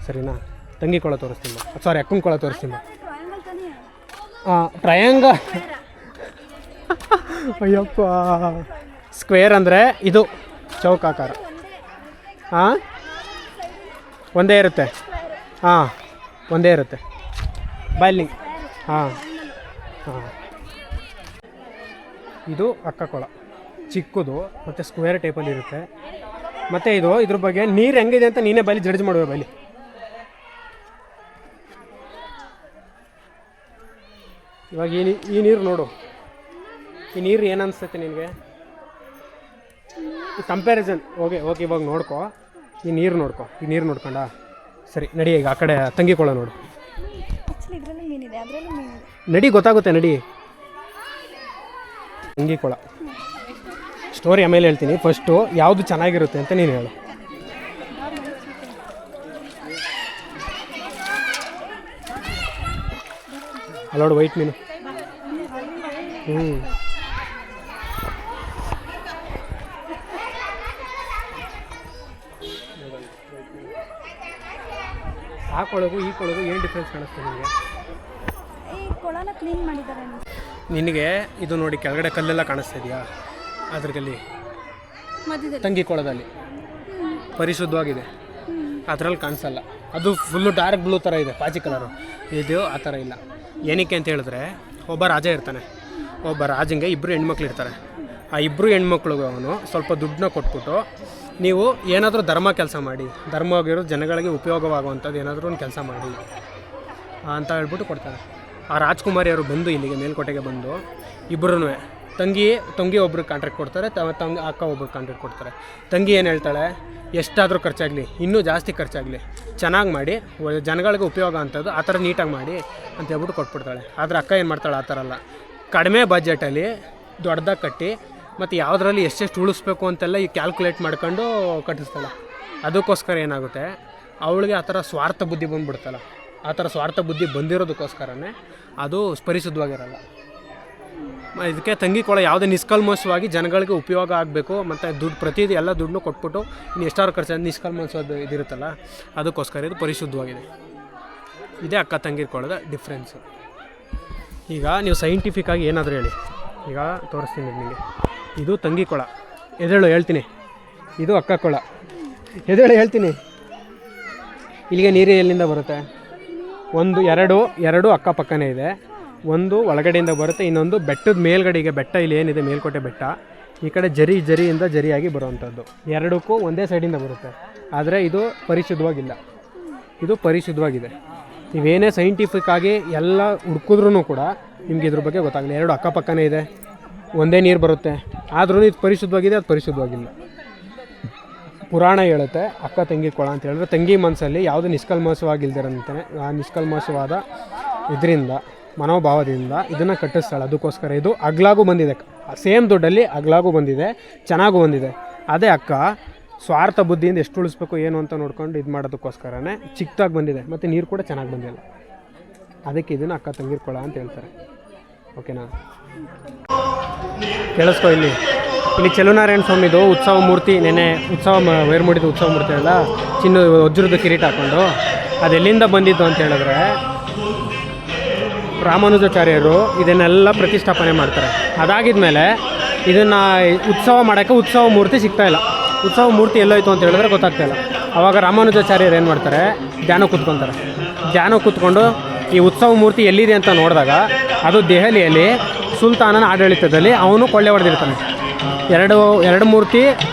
ಸರಿನಾ? ತಂಗಿ ಕೊಳ ತೋರಿಸ್ತೀನಿ, ಸಾರಿ ಅಕ್ಕನ ಕೊಳ ತೋರಿಸ್ತೀನಿ. ಟ್ರಯಾಂಗಲ್ ಅಯ್ಯಪ್ಪ. ಸ್ಕ್ವೇರ್ ಅಂದರೆ ಇದು ಚೌಕಾಕಾರ. ಒಂದೇ ಇರುತ್ತೆ. ಒಂದೇ ಇರುತ್ತೆ ಬಾಯ್ಲಿಂಗ್. ಇದು ಅಕ್ಕ ಕೊಳ, ಚಿಕ್ಕದು ಮತ್ತು ಸ್ಕ್ವೇರ್ ಟೈಪಲ್ಲಿ ಇರುತ್ತೆ. ಮತ್ತು ಇದ್ರ ಬಗ್ಗೆ ನೀರು ಹೆಂಗಿದೆ ಅಂತ ನೀನೇ ಬೈಲಿ ಜಡ್ಜ್ ಮಾಡುವೆ. ಬೈಲಿ ಇವಾಗ ಈ ನೀರು ನೋಡು. ಈ ನೀರು ಏನು ಅನಿಸ್ತೈತೆ ನಿನಗೆ? ಈ ಕಂಪ್ಯಾರಿಸನ್ ಓಕೆ ಇವಾಗ ನೋಡ್ಕೊ. ಈ ನೀರು ನೋಡ್ಕೊಂಡ ಸರಿ. ನಡಿ ಈಗ ಆ ಕಡೆ ತಂಗಿ ಕೊಳ ನೋಡು. ನಡಿ, ಗೊತ್ತಾಗುತ್ತೆ, ನಡಿ. ತಂಗಿ ಕೊಳ ಸ್ಟೋರಿ ಆಮೇಲೆ ಹೇಳ್ತೀನಿ. ಫಸ್ಟು ಯಾವುದು ಚೆನ್ನಾಗಿರುತ್ತೆ ಅಂತ ನೀನು ಹೇಳು. ಅಲ್ಲೋಡು ವೈಟ್ ಮೀನು. ಆ ಕೊಳಗು ಈ ಕೊಳಗು ಏನು ಡಿಫ್ರೆನ್ಸ್ ಕಾಣಿಸ್ತಾ ನಿಮಗೆ? ನಿನಗೆ ಇದು ನೋಡಿ, ಕೆಳಗಡೆ ಕಲ್ಲೆಲ್ಲ ಕಾಣಿಸ್ತಾ ಇದೆಯಾ? ಅದ್ರಲ್ಲಿ ತಂಗಿ ಕೊಳದಲ್ಲಿ ಪರಿಶುದ್ಧವಾಗಿದೆ, ಅದರಲ್ಲಿ ಕಾಣಿಸಲ್ಲ. ಅದು ಫುಲ್ಲು ಡಾರ್ಕ್ ಬ್ಲೂ ಥರ ಇದೆ, ಪಾಚಿ ಕಲರು. ಇದು ಆ ಥರ ಇಲ್ಲ. ಏನಕ್ಕೆ ಅಂತ ಹೇಳಿದ್ರೆ, ಒಬ್ಬ ರಾಜ ಇರ್ತಾನೆ, ಒಬ್ಬ ರಾಜಂಗೆ ಇಬ್ಬರು ಹೆಣ್ಮಕ್ಳು ಇರ್ತಾರೆ. ಆ ಇಬ್ಬರು ಹೆಣ್ಮಕ್ಳಿಗೂ ಅವನು ಸ್ವಲ್ಪ ದುಡ್ಡನ್ನ ಕೊಟ್ಬಿಟ್ಟು ನೀವು ಏನಾದರೂ ಧರ್ಮ ಕೆಲಸ ಮಾಡಿ, ಧರ್ಮ ಆಗಿರೋ ಜನಗಳಿಗೆ ಉಪಯೋಗವಾಗುವಂಥದ್ದು ಏನಾದರೂ ಒಂದು ಕೆಲಸ ಮಾಡಿ ಅಂತ ಹೇಳ್ಬಿಟ್ಟು ಕೊಡ್ತಾರೆ. ಆ ರಾಜ್ಕುಮಾರಿಯವರು ಬಂದು ಇಲ್ಲಿಗೆ ಮೇಲ್ಕೋಟೆಗೆ ಬಂದು ಇಬ್ಬರೂ ತಂಗಿ ಒಬ್ರಿಗೆ ಕಾಂಟ್ರಾಕ್ಟ್ ಕೊಡ್ತಾರೆ, ಅಕ್ಕ ಒಬ್ರಿಗೆ ಕಾಂಟ್ರಾಕ್ಟ್ ಕೊಡ್ತಾರೆ. ತಂಗಿ ಏನು ಹೇಳ್ತಾಳೆ, ಎಷ್ಟಾದರೂ ಖರ್ಚಾಗಲಿ, ಇನ್ನೂ ಜಾಸ್ತಿ ಖರ್ಚಾಗಲಿ, ಚೆನ್ನಾಗಿ ಮಾಡಿ ಜನಗಳಿಗೆ ಉಪಯೋಗ ಅಂಥದ್ದು ಆ ಥರ ನೀಟಾಗಿ ಮಾಡಿ ಅಂತ ಹೇಳ್ಬಿಟ್ಟು ಕೊಟ್ಬಿಡ್ತಾಳೆ. ಆದರೆ ಅಕ್ಕ ಏನು ಮಾಡ್ತಾಳೆ, ಆ ಥರ ಅಲ್ಲ, ಕಡಿಮೆ ಬಜೆಟಲ್ಲಿ ದೊಡ್ಡದಾಗಿ ಕಟ್ಟಿ ಮತ್ತು ಯಾವುದರಲ್ಲಿ ಎಷ್ಟೆಷ್ಟು ಉಳಿಸ್ಬೇಕು ಅಂತೆಲ್ಲ ಈ ಕ್ಯಾಲ್ಕುಲೇಟ್ ಮಾಡ್ಕೊಂಡು ಕಟ್ಟಿಸ್ತಾಳೆ. ಅದಕ್ಕೋಸ್ಕರ ಏನಾಗುತ್ತೆ, ಅವಳಿಗೆ ಆ ಥರ ಸ್ವಾರ್ಥ ಬುದ್ಧಿ ಬಂದುಬಿಡ್ತಲ್ಲ. ಆ ಥರ ಸ್ವಾರ್ಥ ಬುದ್ಧಿ ಬಂದಿರೋದಕ್ಕೋಸ್ಕರನೇ ಅದು ಪರಿಶುದ್ಧವಾಗಿರಲ್ಲ. ಇದಕ್ಕೆ ತಂಗಿ ಕೊಳ ಯಾವುದೇ ನಿಷ್ಕಲ್ಮಶವಾಗಿ ಜನಗಳಿಗೆ ಉಪಯೋಗ ಆಗಬೇಕು ಮತ್ತು ದುಡ್ಡು ಎಲ್ಲ ದುಡ್ಡನ್ನು ಕೊಟ್ಬಿಟ್ಟು ಇನ್ನು ಎಷ್ಟಾರು ಖರ್ಚು ನಿಷ್ಕಲ್ಮಶವಾದ ಇದಿರುತ್ತಲ್ಲ, ಅದಕ್ಕೋಸ್ಕರ ಇದು ಪರಿಶುದ್ಧವಾಗಿದೆ. ಇದೇ ಅಕ್ಕ ತಂಗಿ ಕೊಳದ ಡಿಫ್ರೆನ್ಸು. ಈಗ ನೀವು ಸೈಂಟಿಫಿಕ್ಕಾಗಿ ಏನಾದರೂ ಹೇಳಿ, ಈಗ ತೋರಿಸ್ತೀನಿ ನಿಮಗೆ. ಇದು ತಂಗಿ ಕೊಳ, ಎದೇಳು ಹೇಳ್ತೀನಿ. ಇದು ಅಕ್ಕ ಕೊಳ, ಎದೇಳು ಹೇಳ್ತೀನಿ. ಇಲ್ಲಿಗೆ ನೀರು ಎಲ್ಲಿಂದ ಬರುತ್ತೆ? ಒಂದು ಎರಡು ಅಕ್ಕಪಕ್ಕನೇ ಇದೆ. ಒಂದು ಒಳಗಡೆಯಿಂದ ಬರುತ್ತೆ, ಇನ್ನೊಂದು ಬೆಟ್ಟದ ಮೇಲ್ಗಡೆಗೆ. ಬೆಟ್ಟ ಇಲ್ಲಿ ಏನಿದೆ ಮೇಲ್ಕೋಟೆ ಬೆಟ್ಟ, ಈ ಕಡೆ ಜರಿಯಿಂದ ಜರಿಯಾಗಿ ಬರುವಂಥದ್ದು. ಎರಡಕ್ಕೂ ಒಂದೇ ಸೈಡಿಂದ ಬರುತ್ತೆ. ಆದರೆ ಇದು ಪರಿಶುದ್ಧವಾಗಿಲ್ಲ, ಇದು ಪರಿಶುದ್ಧವಾಗಿದೆ. ನೀವೇನೇ ಸೈಂಟಿಫಿಕ್ಕಾಗಿ ಎಲ್ಲ ಹುಡುಕಿದ್ರೂ ಕೂಡ ನಿಮ್ಗೆ ಇದ್ರ ಬಗ್ಗೆ ಗೊತ್ತಾಗಲಿ. ಎರಡು ಅಕ್ಕಪಕ್ಕನೇ ಇದೆ, ಒಂದೇ ನೀರು ಬರುತ್ತೆ, ಆದ್ರೂ ಇದು ಪರಿಶುದ್ಧವಾಗಿದೆ, ಅದು ಪರಿಶುದ್ಧವಾಗಿಲ್ಲ. ಪುರಾಣ ಹೇಳುತ್ತೆ ಅಕ್ಕ ತಂಗಿ ಕೊಳ ಅಂತ ಹೇಳಿದ್ರೆ ತಂಗಿ ಮನಸ್ಸಲ್ಲಿ ಯಾವುದು ನಿಷ್ಕಲ್ಮಶವಾಗಿಲ್ದಿರಂತಾನೆ ಆ ನಿಷ್ಕಲ್ಮಶವಾದ ಇದರಿಂದ ಮನೋಭಾವದಿಂದ ಇದನ್ನು ಕಟ್ಟಿಸ್ತಾಳೆ. ಅದಕ್ಕೋಸ್ಕರ ಇದು ಅಗ್ಲಾಗೂ ಬಂದಿದೆ, ಸೇಮ್ ದುಡ್ಡಲ್ಲಿ ಅಗ್ಲಾಗೂ ಬಂದಿದೆ, ಚೆನ್ನಾಗೂ ಬಂದಿದೆ. ಅದೇ ಅಕ್ಕ ಸ್ವಾರ್ಥ ಬುದ್ಧಿಯಿಂದ ಎಷ್ಟು ಉಳಿಸ್ಬೇಕು ಏನು ಅಂತ ನೋಡ್ಕೊಂಡು ಇದು ಮಾಡೋದಕ್ಕೋಸ್ಕರನೇ ಚಿಕ್ಕದಾಗಿ ಬಂದಿದೆ, ಮತ್ತು ನೀರು ಕೂಡ ಚೆನ್ನಾಗಿ ಬಂದಿಲ್ಲ. ಅದಕ್ಕೆ ಇದನ್ನು ಅಕ್ಕ ತಂಗಿರ ಕೊಳ ಅಂತ ಹೇಳ್ತಾರೆ. ಓಕೆನಾ? ಕೇಳಿಸ್ಕೊ. ಇಲ್ಲಿ ಚೆಲುವನಾರಾಯಣ ಸ್ವಾಮಿದು ಉತ್ಸವ ಮೂರ್ತಿ, ನೆನೆ ಉತ್ಸವ ವೈರ್ಮುಡಿದ ಉತ್ಸವ ಮೂರ್ತಿ ಅಲ್ಲ, ವಜ್ರದ ಕಿರೀಟ ಹಾಕ್ಕೊಂಡು, ಅದೆಲ್ಲಿಂದ ಬಂದಿದ್ದು ಅಂತ ಹೇಳಿದ್ರೆ ರಾಮಾನುಜಾಚಾರ್ಯರು ಇದನ್ನೆಲ್ಲ ಪ್ರತಿಷ್ಠಾಪನೆ ಮಾಡ್ತಾರೆ. ಅದಾಗಿದ ಮೇಲೆ ಇದನ್ನು ಉತ್ಸವ ಮಾಡೋಕ್ಕೆ ಉತ್ಸವ ಮೂರ್ತಿ ಸಿಗ್ತಾಯಿಲ್ಲ. ಉತ್ಸವ ಮೂರ್ತಿ ಎಲ್ಲೋಯ್ತು ಅಂತ ಹೇಳಿದ್ರೆ ಗೊತ್ತಾಗ್ತಾಯಿಲ್ಲ. ಆವಾಗ ರಾಮಾನುಜಾಚಾರ್ಯರು ಏನು ಮಾಡ್ತಾರೆ, ಧ್ಯಾನ ಕೂತ್ಕೊತಾರೆ. ಧ್ಯಾನ ಕೂತ್ಕೊಂಡು ಈ ಉತ್ಸವ ಮೂರ್ತಿ ಎಲ್ಲಿದೆ ಅಂತ ನೋಡಿದಾಗ ಅದು ದೆಹಲಿಯಲ್ಲಿ ಸುಲ್ತಾನನ ಆಡಳಿತದಲ್ಲಿ ಅವನು ಕೊಳ್ಳೆ ಹೊಡೆದಿರ್ತಾನೆ. ಎರಡು ಮೂರ್ತಿ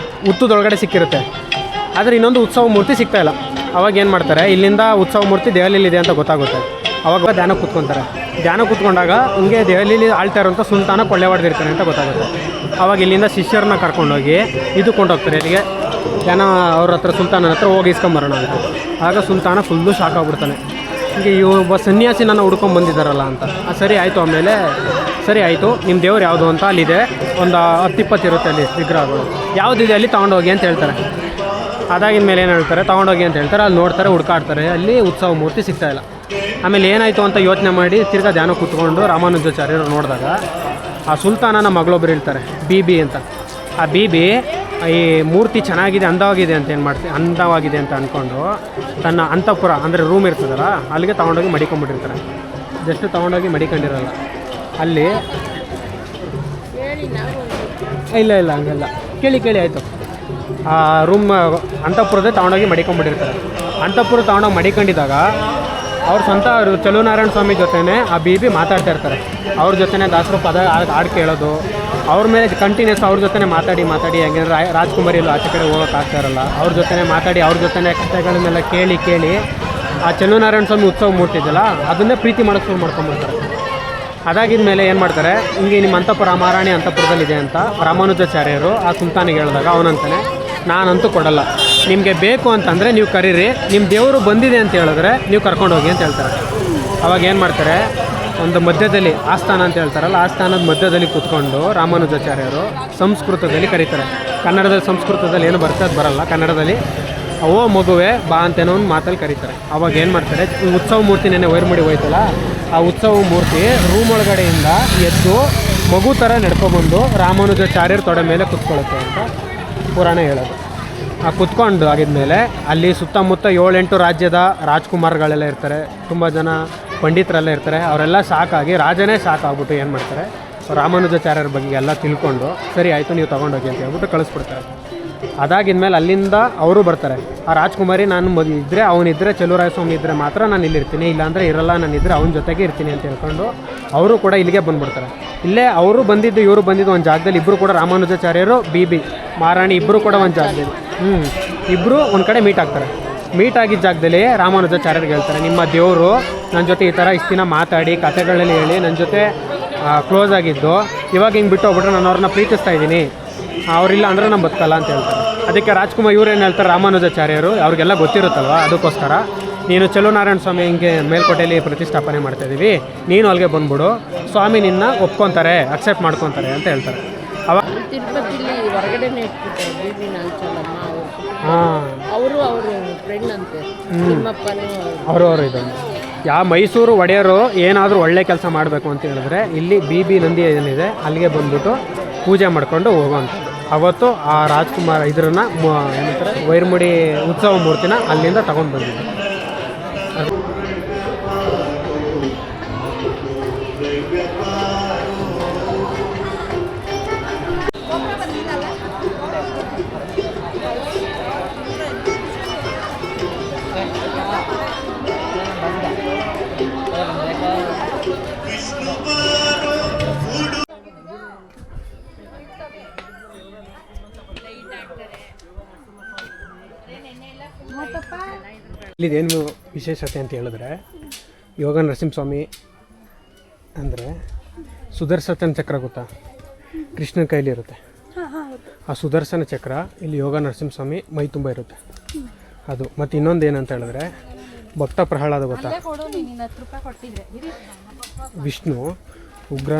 ಉತ್ತದೊಳಗಡೆ ಸಿಕ್ಕಿರುತ್ತೆ, ಆದರೆ ಇನ್ನೊಂದು ಉತ್ಸವ ಮೂರ್ತಿ ಸಿಗ್ತಾಯಿಲ್ಲ. ಅವಾಗ ಏನು ಮಾಡ್ತಾರೆ, ಇಲ್ಲಿಂದ ಉತ್ಸವ ಮೂರ್ತಿ ದೆಹಲಿಯಲ್ಲಿದೆ ಅಂತ ಗೊತ್ತಾಗುತ್ತೆ. ಅವಾಗ ಧ್ಯಾನ ಕೂತ್ಕೊತಾರೆ. ಧ್ಯಾನ ಕೂತ್ಕೊಂಡಾಗ ಹಿಂಗೆ ದೆಹಲಿಯಲ್ಲಿ ಆಳ್ತಾ ಇರೋಂಥ ಸುಲ್ತಾನ ಕೊಳ್ಳೆ ಹೊಡೆದಿರ್ತಾನೆ ಅಂತ ಗೊತ್ತಾಗುತ್ತೆ. ಅವಾಗ ಇಲ್ಲಿಂದ ಶಿಷ್ಯರನ್ನ ಕರ್ಕೊಂಡೋಗಿ ಇದು ಕೊಂಡೋಗ್ತಾರೆ. ಇಲ್ಲಿಗೆ ಧ್ಯಾನ ಅವ್ರ ಹತ್ರ ಸುಲ್ತಾನನ ಹತ್ರ ಹೋಗಿ ಇಸ್ಕೊಂಬರೋಣ ಅಂತ. ಆಗ ಸುಲ್ತಾನ ಫುಲ್ಲು ಶಾಕ್ ಆಗ್ಬಿಡ್ತಾನೆ, ಹೀಗೆ ಒಬ್ಬ ಸನ್ಯಾಸಿ ನನ್ನ ಹುಡ್ಕೊಂಡು ಬಂದಿದ್ದಾರಲ್ಲ ಅಂತ. ಸರಿ ಆಯಿತು. ಆಮೇಲೆ ಸರಿ ಆಯಿತು, ನಿಮ್ಮ ದೇವ್ರು ಯಾವುದು ಅಂತ ಅಲ್ಲಿದೆ, ಒಂದು 10-20 ಇರುತ್ತೆ ಅಲ್ಲಿ ವಿಗ್ರಹಗಳು, ಯಾವುದಿದೆ ಅಲ್ಲಿ ತೊಗೊಂಡೋಗಿ ಅಂತ ಹೇಳ್ತಾರೆ. ಅದಾಗಿದ ಮೇಲೆ ಏನು ಹೇಳ್ತಾರೆ, ತೊಗೊಂಡೋಗಿ ಅಂತ ಹೇಳ್ತಾರೆ. ಅಲ್ಲಿ ನೋಡ್ತಾರೆ, ಹುಡ್ಕಾಡ್ತಾರೆ, ಅಲ್ಲಿ ಉತ್ಸವ ಮೂರ್ತಿ ಸಿಗ್ತಾಯಿಲ್ಲ. ಆಮೇಲೆ ಏನಾಯಿತು ಅಂತ ಯೋಚನೆ ಮಾಡಿ ತಿರ್ಗಾ ಧ್ಯಾನ ಕೂತ್ಕೊಂಡು ರಾಮಾನುಜಾಚಾರ್ಯರು ನೋಡಿದಾಗ ಆ ಸುಲ್ತಾನನ ಮಗಳೊಬ್ಬರು ಹೇಳ್ತಾರೆ, ಬೀಬಿ ಅಂತ. ಆ ಬೀಬಿ ಈ ಮೂರ್ತಿ ಚೆನ್ನಾಗಿದೆ, ಅಂದವಾಗಿದೆ ಅಂತ ಅಂದ್ಕೊಂಡು ತನ್ನ ಅಂತಃಪುರ ಅಂದರೆ ರೂಮ್ ಇರ್ತದಲ್ಲ ಅಲ್ಲಿಗೆ ತೊಗೊಂಡೋಗಿ ಮಡಿಕೊಂಡ್ಬಿಟ್ಟಿರ್ತಾರೆ. ಜಸ್ಟ್ ತೊಗೊಂಡೋಗಿ ಮಡಿಕೊಂಡಿರಲ್ಲ ಅಲ್ಲಿ. ಇಲ್ಲ ಹಂಗೆಲ್ಲ ಕೇಳಿ ಆಯಿತು. ಆ ರೂಮ್ ಅಂತಃಪುರದೇ ತೊಗೊಂಡೋಗಿ ಮಡಿಕೊಂಡ್ಬಿಟ್ಟಿರ್ತಾರೆ. ಅಂತಃಪುರ ತೊಗೊಂಡೋಗಿ ಮಡಿಕೊಂಡಿದ್ದಾಗ ಅವ್ರ ಸ್ವಂತ ಚೆಲುವನಾರಾಯಣ ಸ್ವಾಮಿ ಜೊತೆನೇ ಆ ಬೀಬಿ ಮಾತಾಡ್ತಾ ಇರ್ತಾರೆ. ಅವ್ರ ಜೊತೆನೇ ದಾಸರು ಪದ ಹಾಡು ಕೇಳೋದು, ಅವ್ರ ಮೇಲೆ ಕಂಟಿನ್ಯೂಸ್ ಅವ್ರ ಜೊತೆ ಮಾತಾಡಿ ಯಾಕೆಂದರೆ ರಾಜ್ಕುಮಾರಿಯಲ್ಲೂ ಆಚೆ ಕಡೆ ಹೋಗೋಕ್ಕಾಗ್ತಾ ಇರಲ್ಲ, ಅವ್ರ ಜೊತೆ ಮಾತಾಡಿ ಅವ್ರ ಜೊತೆ ಕಥೆಗಳನ್ನೆಲ್ಲ ಕೇಳಿ ಆ ಚೆಲುವನಾರಾಯಣ ಸ್ವಾಮಿ ಉತ್ಸವ ಮೂರ್ತಿ ಇದೆಯಲ್ಲ ಅದನ್ನೇ ಪ್ರೀತಿ ಮಾಡೋಕ್ಕೆ ಶುರು ಮಾಡ್ಕೊಂಡ್ಬಿಡ್ತಾರೆ. ಅದಾಗಿದ ಮೇಲೆ ಏನು ಮಾಡ್ತಾರೆ, ಹಿಂಗೆ ನಿಮ್ಮ ಅಂತಃಪುರ ಮಹಾರಾಣಿ ಅಂತಃಪುರದಲ್ಲಿದೆ ಅಂತ ರಾಮಾನುಜಾಚಾರ್ಯರು ಆ ಸುಲ್ತಾನಿಗೆ ಹೇಳಿದಾಗ ಅವನಂತಾನೆ, ನಾನಂತೂ ಕೊಡಲ್ಲ, ನಿಮಗೆ ಬೇಕು ಅಂತಂದರೆ ನೀವು ಕರೀರಿ, ನಿಮ್ಮ ದೇವರು ಬಂದಿದೆ ಅಂತ ಹೇಳಿದ್ರೆ ನೀವು ಕರ್ಕೊಂಡೋಗಿ ಅಂತ ಹೇಳ್ತಾರೆ. ಅವಾಗ ಏನು ಮಾಡ್ತಾರೆ, ಒಂದು ಮಧ್ಯದಲ್ಲಿ ಆಸ್ಥಾನ ಅಂತ ಹೇಳ್ತಾರಲ್ಲ, ಆಸ್ಥಾನದ ಮಧ್ಯದಲ್ಲಿ ಕೂತ್ಕೊಂಡು ರಾಮಾನುಜಾಚಾರ್ಯರು ಸಂಸ್ಕೃತದಲ್ಲಿ ಕರೀತಾರೆ. ಕನ್ನಡದಲ್ಲಿ ಸಂಸ್ಕೃತದಲ್ಲಿ ಏನು ಬರ್ತದೆ ಅದು ಬರಲ್ಲ, ಕನ್ನಡದಲ್ಲಿ ಓ ಮಗುವೆ ಬಾ ಅಂತೇನೋ ಒಂದು ಮಾತಲ್ಲಿ ಕರೀತಾರೆ. ಅವಾಗ ಏನು ಮಾಡ್ತಾರೆ, ಉತ್ಸವ ಮೂರ್ತಿ ನೆನೆ ವೈರ್ಮುಡಿ ಹೋಯ್ತಲ್ಲ, ಆ ಉತ್ಸವ ಮೂರ್ತಿ ರೂಮ್ ಒಳಗಡೆಯಿಂದ ಎದ್ದು ಮಗು ಥರ ನಡ್ಕೊಬಂದು ರಾಮಾನುಜಾಚಾರ್ಯರ ತೊಡೆ ಮೇಲೆ ಕುತ್ಕೊಳ್ಳುತ್ತೆ ಅಂತ ಪುರಾಣ ಹೇಳೋದು. ಆ ಕುತ್ಕೊಂಡು ಆಗಿದ್ಮೇಲೆ ಅಲ್ಲಿ ಸುತ್ತಮುತ್ತ 7-8 ರಾಜ್ಯದ ರಾಜ್ಕುಮಾರ್ಗಳೆಲ್ಲ ಇರ್ತಾರೆ, ತುಂಬ ಜನ ಪಂಡಿತರೆಲ್ಲ ಇರ್ತಾರೆ. ಅವರೆಲ್ಲ ಸಾಕಾಗಿ ರಾಜನೇ ಸಾಕಾಗ್ಬಿಟ್ಟು ಏನು ಮಾಡ್ತಾರೆ, ರಾಮಾನುಜಾಚಾರ್ಯರ ಬಗ್ಗೆ ಎಲ್ಲ ತಿಳ್ಕೊಂಡು ಸರಿ ಆಯಿತು ನೀವು ತೊಗೊಂಡೋಗಿ ಅಂತ ಹೇಳ್ಬಿಟ್ಟು ಕಳಿಸ್ಬಿಡ್ತಾರೆ. ಅದಾಗಿದ್ಮೇಲೆ ಅಲ್ಲಿಂದ ಅವರು ಬರ್ತಾರೆ. ಆ ರಾಜ್ಕುಮಾರಿ ನಾನು ಇದ್ದರೆ ಅವನಿದ್ದರೆ ಚೆಲುವರಾಯ ಸ್ವಾಮಿ ಇದ್ದರೆ ಮಾತ್ರ ನಾನು ಇಲ್ಲಿರ್ತೀನಿ, ಇಲ್ಲಾಂದರೆ ಇರಲ್ಲ, ನಾನಿದ್ದರೆ ಅವನ ಜೊತೆಗೆ ಇರ್ತೀನಿ ಅಂತ ಹೇಳ್ಕೊಂಡು ಅವರು ಕೂಡ ಇಲ್ಲಿಗೆ ಬಂದುಬಿಡ್ತಾರೆ. ಇಲ್ಲೇ ಅವರು ಬಂದಿದ್ದು ಇವರು ಬಂದಿದ್ದು ಒಂದು ಜಾಗದಲ್ಲಿ, ಇಬ್ಬರು ಕೂಡ ರಾಮಾನುಜಾಚಾರ್ಯರು ಬಿ ಮಹಾರಾಣಿ ಇಬ್ಬರು ಕೂಡ ಒಂದು ಜಾಗದಲ್ಲಿ ಇಬ್ಬರು ಒಂದು ಕಡೆ ಮೀಟ್ ಆಗ್ತಾರೆ. ಮೀಟ್ ಆಗಿದ್ದ ಜಾಗದಲ್ಲಿ ರಾಮಾನುಜಾಚಾರ್ಯರಿಗೆ ಹೇಳ್ತಾರೆ, ನಿಮ್ಮ ದೇವರು ನನ್ನ ಜೊತೆ ಈ ಥರ ಇಷ್ಟು ದಿನ ಮಾತಾಡಿ ಕಥೆಗಳಲ್ಲಿ ಹೇಳಿ ನನ್ನ ಜೊತೆ ಕ್ಲೋಸ್ ಆಗಿದ್ದು, ಇವಾಗ ಹಿಂಗೆ ಬಿಟ್ಟು ಹೋಗ್ಬಿಟ್ರೆ ನಾನು ಅವ್ರನ್ನ ಪ್ರೀತಿಸ್ತಾ ಇದ್ದೀನಿ, ಅವರಿಲ್ಲ ಅಂದರೆ ನಾನು ಬದುಕಲ್ಲ ಅಂತ ಹೇಳ್ತಾರೆ. ಅದಕ್ಕೆ ರಾಜ್ಕುಮಾರ್ ಇವ್ರೇನು ಹೇಳ್ತಾರೆ, ರಾಮಾನುಜಾಚಾರ್ಯರು ಅವ್ರಿಗೆಲ್ಲ ಗೊತ್ತಿರುತ್ತಲ್ವ, ಅದಕ್ಕೋಸ್ಕರ ನೀನು ಚೆಲುವನಾರಾಯಣ ಸ್ವಾಮಿ ಹಿಂಗೆ ಮೇಲ್ಕೋಟೆಯಲ್ಲಿ ಪ್ರತಿಷ್ಠಾಪನೆ ಮಾಡ್ತಾಯಿದ್ದೀವಿ, ನೀನು ಅಲ್ಲಿಗೆ ಬಂದ್ಬಿಡು, ಸ್ವಾಮಿ ನಿನ್ನ ಒಪ್ಕೊತಾರೆ, ಅಕ್ಸೆಪ್ಟ್ ಮಾಡ್ಕೊತಾರೆ ಅಂತ ಹೇಳ್ತಾರೆ. ಅವಾಗ ತಿರುಪತಿಲಿ ಹೊರಗಡೆನೇ ಇಟ್ಬಿಟ್ಟಾರೆ ಬೀಬಿ ನಾಲ್ಚಲಮ್ಮ ಅವರು ಅವರು ಫ್ರೆಂಡ್ ಅಂತೆ ನಿಮ್ಮಪ್ಪನೂ ಅವರು ಇದನ್ನು ಯಾವ ಮೈಸೂರು ಒಡೆಯರು ಏನಾದರೂ ಒಳ್ಳೆ ಕೆಲಸ ಮಾಡಬೇಕು ಅಂತ ಹೇಳಿದ್ರೆ ಇಲ್ಲಿ ಬಿ ನಂದಿ ಏನಿದೆ ಅಲ್ಲಿಗೆ ಬಂದ್ಬಿಟ್ಟು ಪೂಜೆ ಮಾಡ್ಕೊಂಡು ಹೋಗೋವಂಥದ್ದು. ಅವತ್ತು ಆ ರಾಜ್ಕುಮಾರ್ ಇದರನ್ನು ಏನಂತಾರೆ ವೈರ್ಮುಡಿ ಉತ್ಸವ ಮೂರ್ತಿನ ಅಲ್ಲಿಂದ ತಗೊಂಡು ಬಂದಿದ್ದು. ಇಲ್ಲಿದೇನು ವಿಶೇಷತೆ ಅಂತ ಹೇಳಿದ್ರೆ, ಯೋಗ ನರಸಿಂಹಸ್ವಾಮಿ ಅಂದರೆ ಸುದರ್ಶನ ಚಕ್ರ ಗೊತ್ತಾ, ಕೃಷ್ಣನ ಕೈಲಿರುತ್ತೆ. ಆ ಸುದರ್ಶನ ಚಕ್ರ ಇಲ್ಲಿ ಯೋಗ ನರಸಿಂಹಸ್ವಾಮಿ ಮೈ ತುಂಬ ಇರುತ್ತೆ ಅದು. ಮತ್ತು ಇನ್ನೊಂದು ಏನಂತ ಹೇಳಿದ್ರೆ, ಭಕ್ತ ಪ್ರಹ್ಲಾದ ಗೊತ್ತಾ, ವಿಷ್ಣು ಉಗ್ರ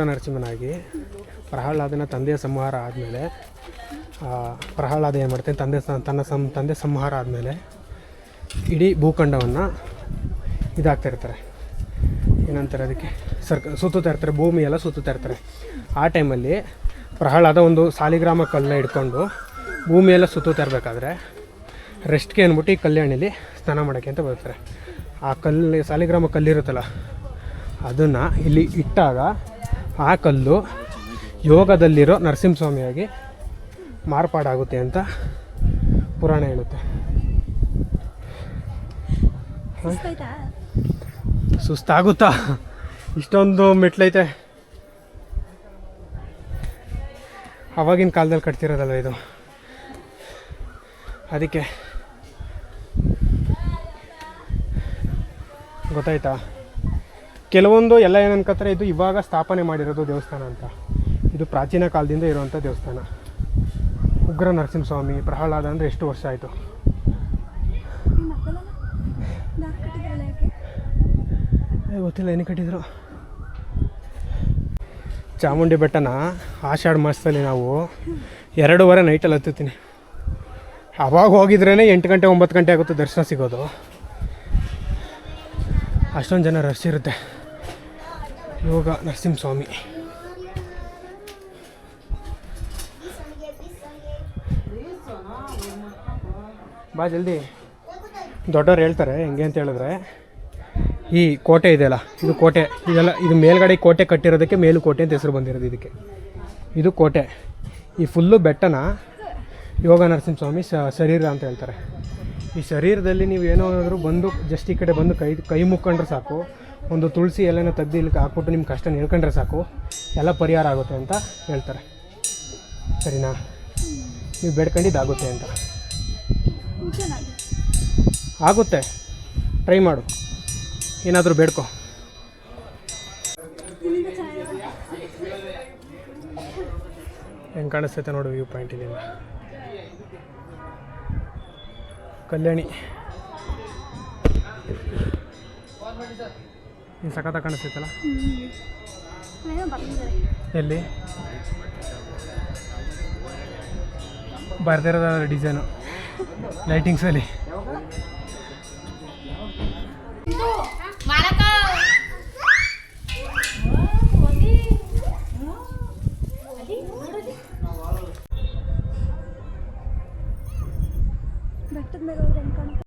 ನರಸಿಂಹನಾಗಿ ಪ್ರಹ್ಲಾದನ ತಂದೆಯ ಸಂಹಾರ ಆದಮೇಲೆ ಪ್ರಹ್ಲಾದ ಏನು ಮಾಡ್ತಾನೆ, ತಂದೆ ಸಂಹಾರ ಆದಮೇಲೆ ಇಡೀ ಭೂಖಂಡವನ್ನು ಇದಾಗ್ತಾ ಇರ್ತಾರೆ, ಏನಂತಾರೆ ಅದಕ್ಕೆ ಸುತ್ತುತ್ತಾ ಇರ್ತಾರೆ, ಭೂಮಿ ಎಲ್ಲ ಸುತ್ತುತ್ತಾ ಇರ್ತಾರೆ. ಆ ಟೈಮಲ್ಲಿ ಪ್ರಹ್ಲಾದ ಒಂದು ಸಾಲಿಗ್ರಾಮ ಕಲ್ಲನ್ನ ಇಟ್ಕೊಂಡು ಭೂಮಿಯೆಲ್ಲ ಸುತ್ತುತ್ತಾ ಇರಬೇಕಾದ್ರೆ ರೆಸ್ಟ್ಗೆ ಅಂದ್ಬಿಟ್ಟು ಈ ಕಲ್ಯಾಣಿಲಿ ಸ್ನಾನ ಮಾಡೋಕ್ಕೆ ಅಂತ ಬರ್ತಾರೆ. ಆ ಸಾಲಿಗ್ರಾಮ ಕಲ್ಲಿರುತ್ತಲ್ಲ ಅದನ್ನು ಇಲ್ಲಿ ಇಟ್ಟಾಗ ಆ ಕಲ್ಲು ಯೋಗದಲ್ಲಿರೋ ನರಸಿಂಹಸ್ವಾಮಿಯಾಗಿ ಮಾರ್ಪಾಡಾಗುತ್ತೆ ಅಂತ ಪುರಾಣ ಹೇಳುತ್ತೆ. ಸುಸ್ತಾಗುತ್ತಾ, ಇಷ್ಟೊಂದು ಮೆಟ್ಲೈತೆ. ಆವಾಗಿನ ಕಾಲದಲ್ಲಿ ಕಟ್ತಿರೋದಲ್ಲ ಇದು, ಅದಕ್ಕೆ ಗೊತ್ತಾಯ್ತಾ. ಕೆಲವೊಂದು ಎಲ್ಲ ಏನು ಅನ್ಕೋತಾರೆ ಇದು ಇವಾಗ ಸ್ಥಾಪನೆ ಮಾಡಿರೋದು ದೇವಸ್ಥಾನ ಅಂತ, ಇದು ಪ್ರಾಚೀನ ಕಾಲದಿಂದ ಇರುವಂಥ ದೇವಸ್ಥಾನ. ಉಗ್ರ ನರಸಿಂಹಸ್ವಾಮಿ ಪ್ರಹ್ಲಾದ ಅಂದರೆ ಎಷ್ಟು ವರ್ಷ ಆಯಿತು. ಗೊತ್ತಿಲ್ಲ ಏನು ಕಟ್ಟಿದ್ರು. ಚಾಮುಂಡಿ ಬೆಟ್ಟನ ಆಷಾಢ ಮಾಸದಲ್ಲಿ ನಾವು 2:30 ನೈಟಲ್ಲಿ ಹತ್ತುತ್ತೀನಿ. ಅವಾಗ ಹೋಗಿದ್ರೇ 8 ಗಂಟೆ 9 ಗಂಟೆ ಆಗುತ್ತೆ ದರ್ಶನ ಸಿಗೋದು, ಅಷ್ಟೊಂದು ಜನ ರಶ್ ಇರುತ್ತೆ. ಯೋಗ ನರಸಿಂಹಸ್ವಾಮಿ ಬಾ ಜಲ್ದಿ. ದೊಡ್ಡವ್ರು ಹೇಳ್ತಾರೆ ಹೆಂಗೆ ಅಂತ ಹೇಳಿದ್ರೆ, ಈ ಕೋಟೆ ಇದೆಯಲ್ಲ ಇದು ಕೋಟೆ, ಇದೆಲ್ಲ ಇದು ಮೇಲ್ಗಡೆ ಕೋಟೆ ಕಟ್ಟಿರೋದಕ್ಕೆ ಮೇಲುಕೋಟೆ ಅಂತ ಹೆಸರು ಬಂದಿರೋದು ಇದಕ್ಕೆ. ಇದು ಕೋಟೆ. ಈ ಫುಲ್ಲು ಬೆಟ್ಟನ ಯೋಗ ನರಸಿಂಹಸ್ವಾಮಿ ಶರೀರ ಅಂತ ಹೇಳ್ತಾರೆ. ಈ ಶರೀರದಲ್ಲಿ ನೀವು ಏನಾದರೂ ಬಂದು ಜಸ್ಟ್ ಈ ಕಡೆ ಬಂದು ಕೈ ಮುಕ್ಕೊಂಡ್ರೆ ಸಾಕು, ಒಂದು ತುಳಸಿ ಎಲೆನ ತೆಗ್ದು ಇಲ್ಲಿ ಹಾಕ್ಬಿಟ್ಟು ನಿಮ್ಮ ಕಷ್ಟ ನಿಲ್ಕೊಂಡ್ರೆ ಸಾಕು, ಎಲ್ಲ ಪರಿಹಾರ ಆಗುತ್ತೆ ಅಂತ ಹೇಳ್ತಾರೆ. ಸರಿನಾ? ನೀವು ಬೇಡ್ಕೊಂಡಿದ್ದಾಗುತ್ತೆ ಅಂತ. ಆಗುತ್ತೆ, ಟ್ರೈ ಮಾಡು, ಏನಾದರೂ ಬೇಡ್ಕೊ. ಹೆಂಗೆ ಕಾಣಿಸ್ತೈತೆ ನೋಡು ವ್ಯೂ ಪಾಯಿಂಟ್ ಇಲ್ಲಿಂದ. ಕಲ್ಯಾಣಿ ಇನ್ನು ಸಖತ್ತ ಕಾಣಿಸ್ತೈತಲ್ಲ. ಎಲ್ಲಿ ಬರ್ದಿರೋದ ಡಿಸೈನು ಲೈಟಿಂಗ್ಸಲ್ಲಿ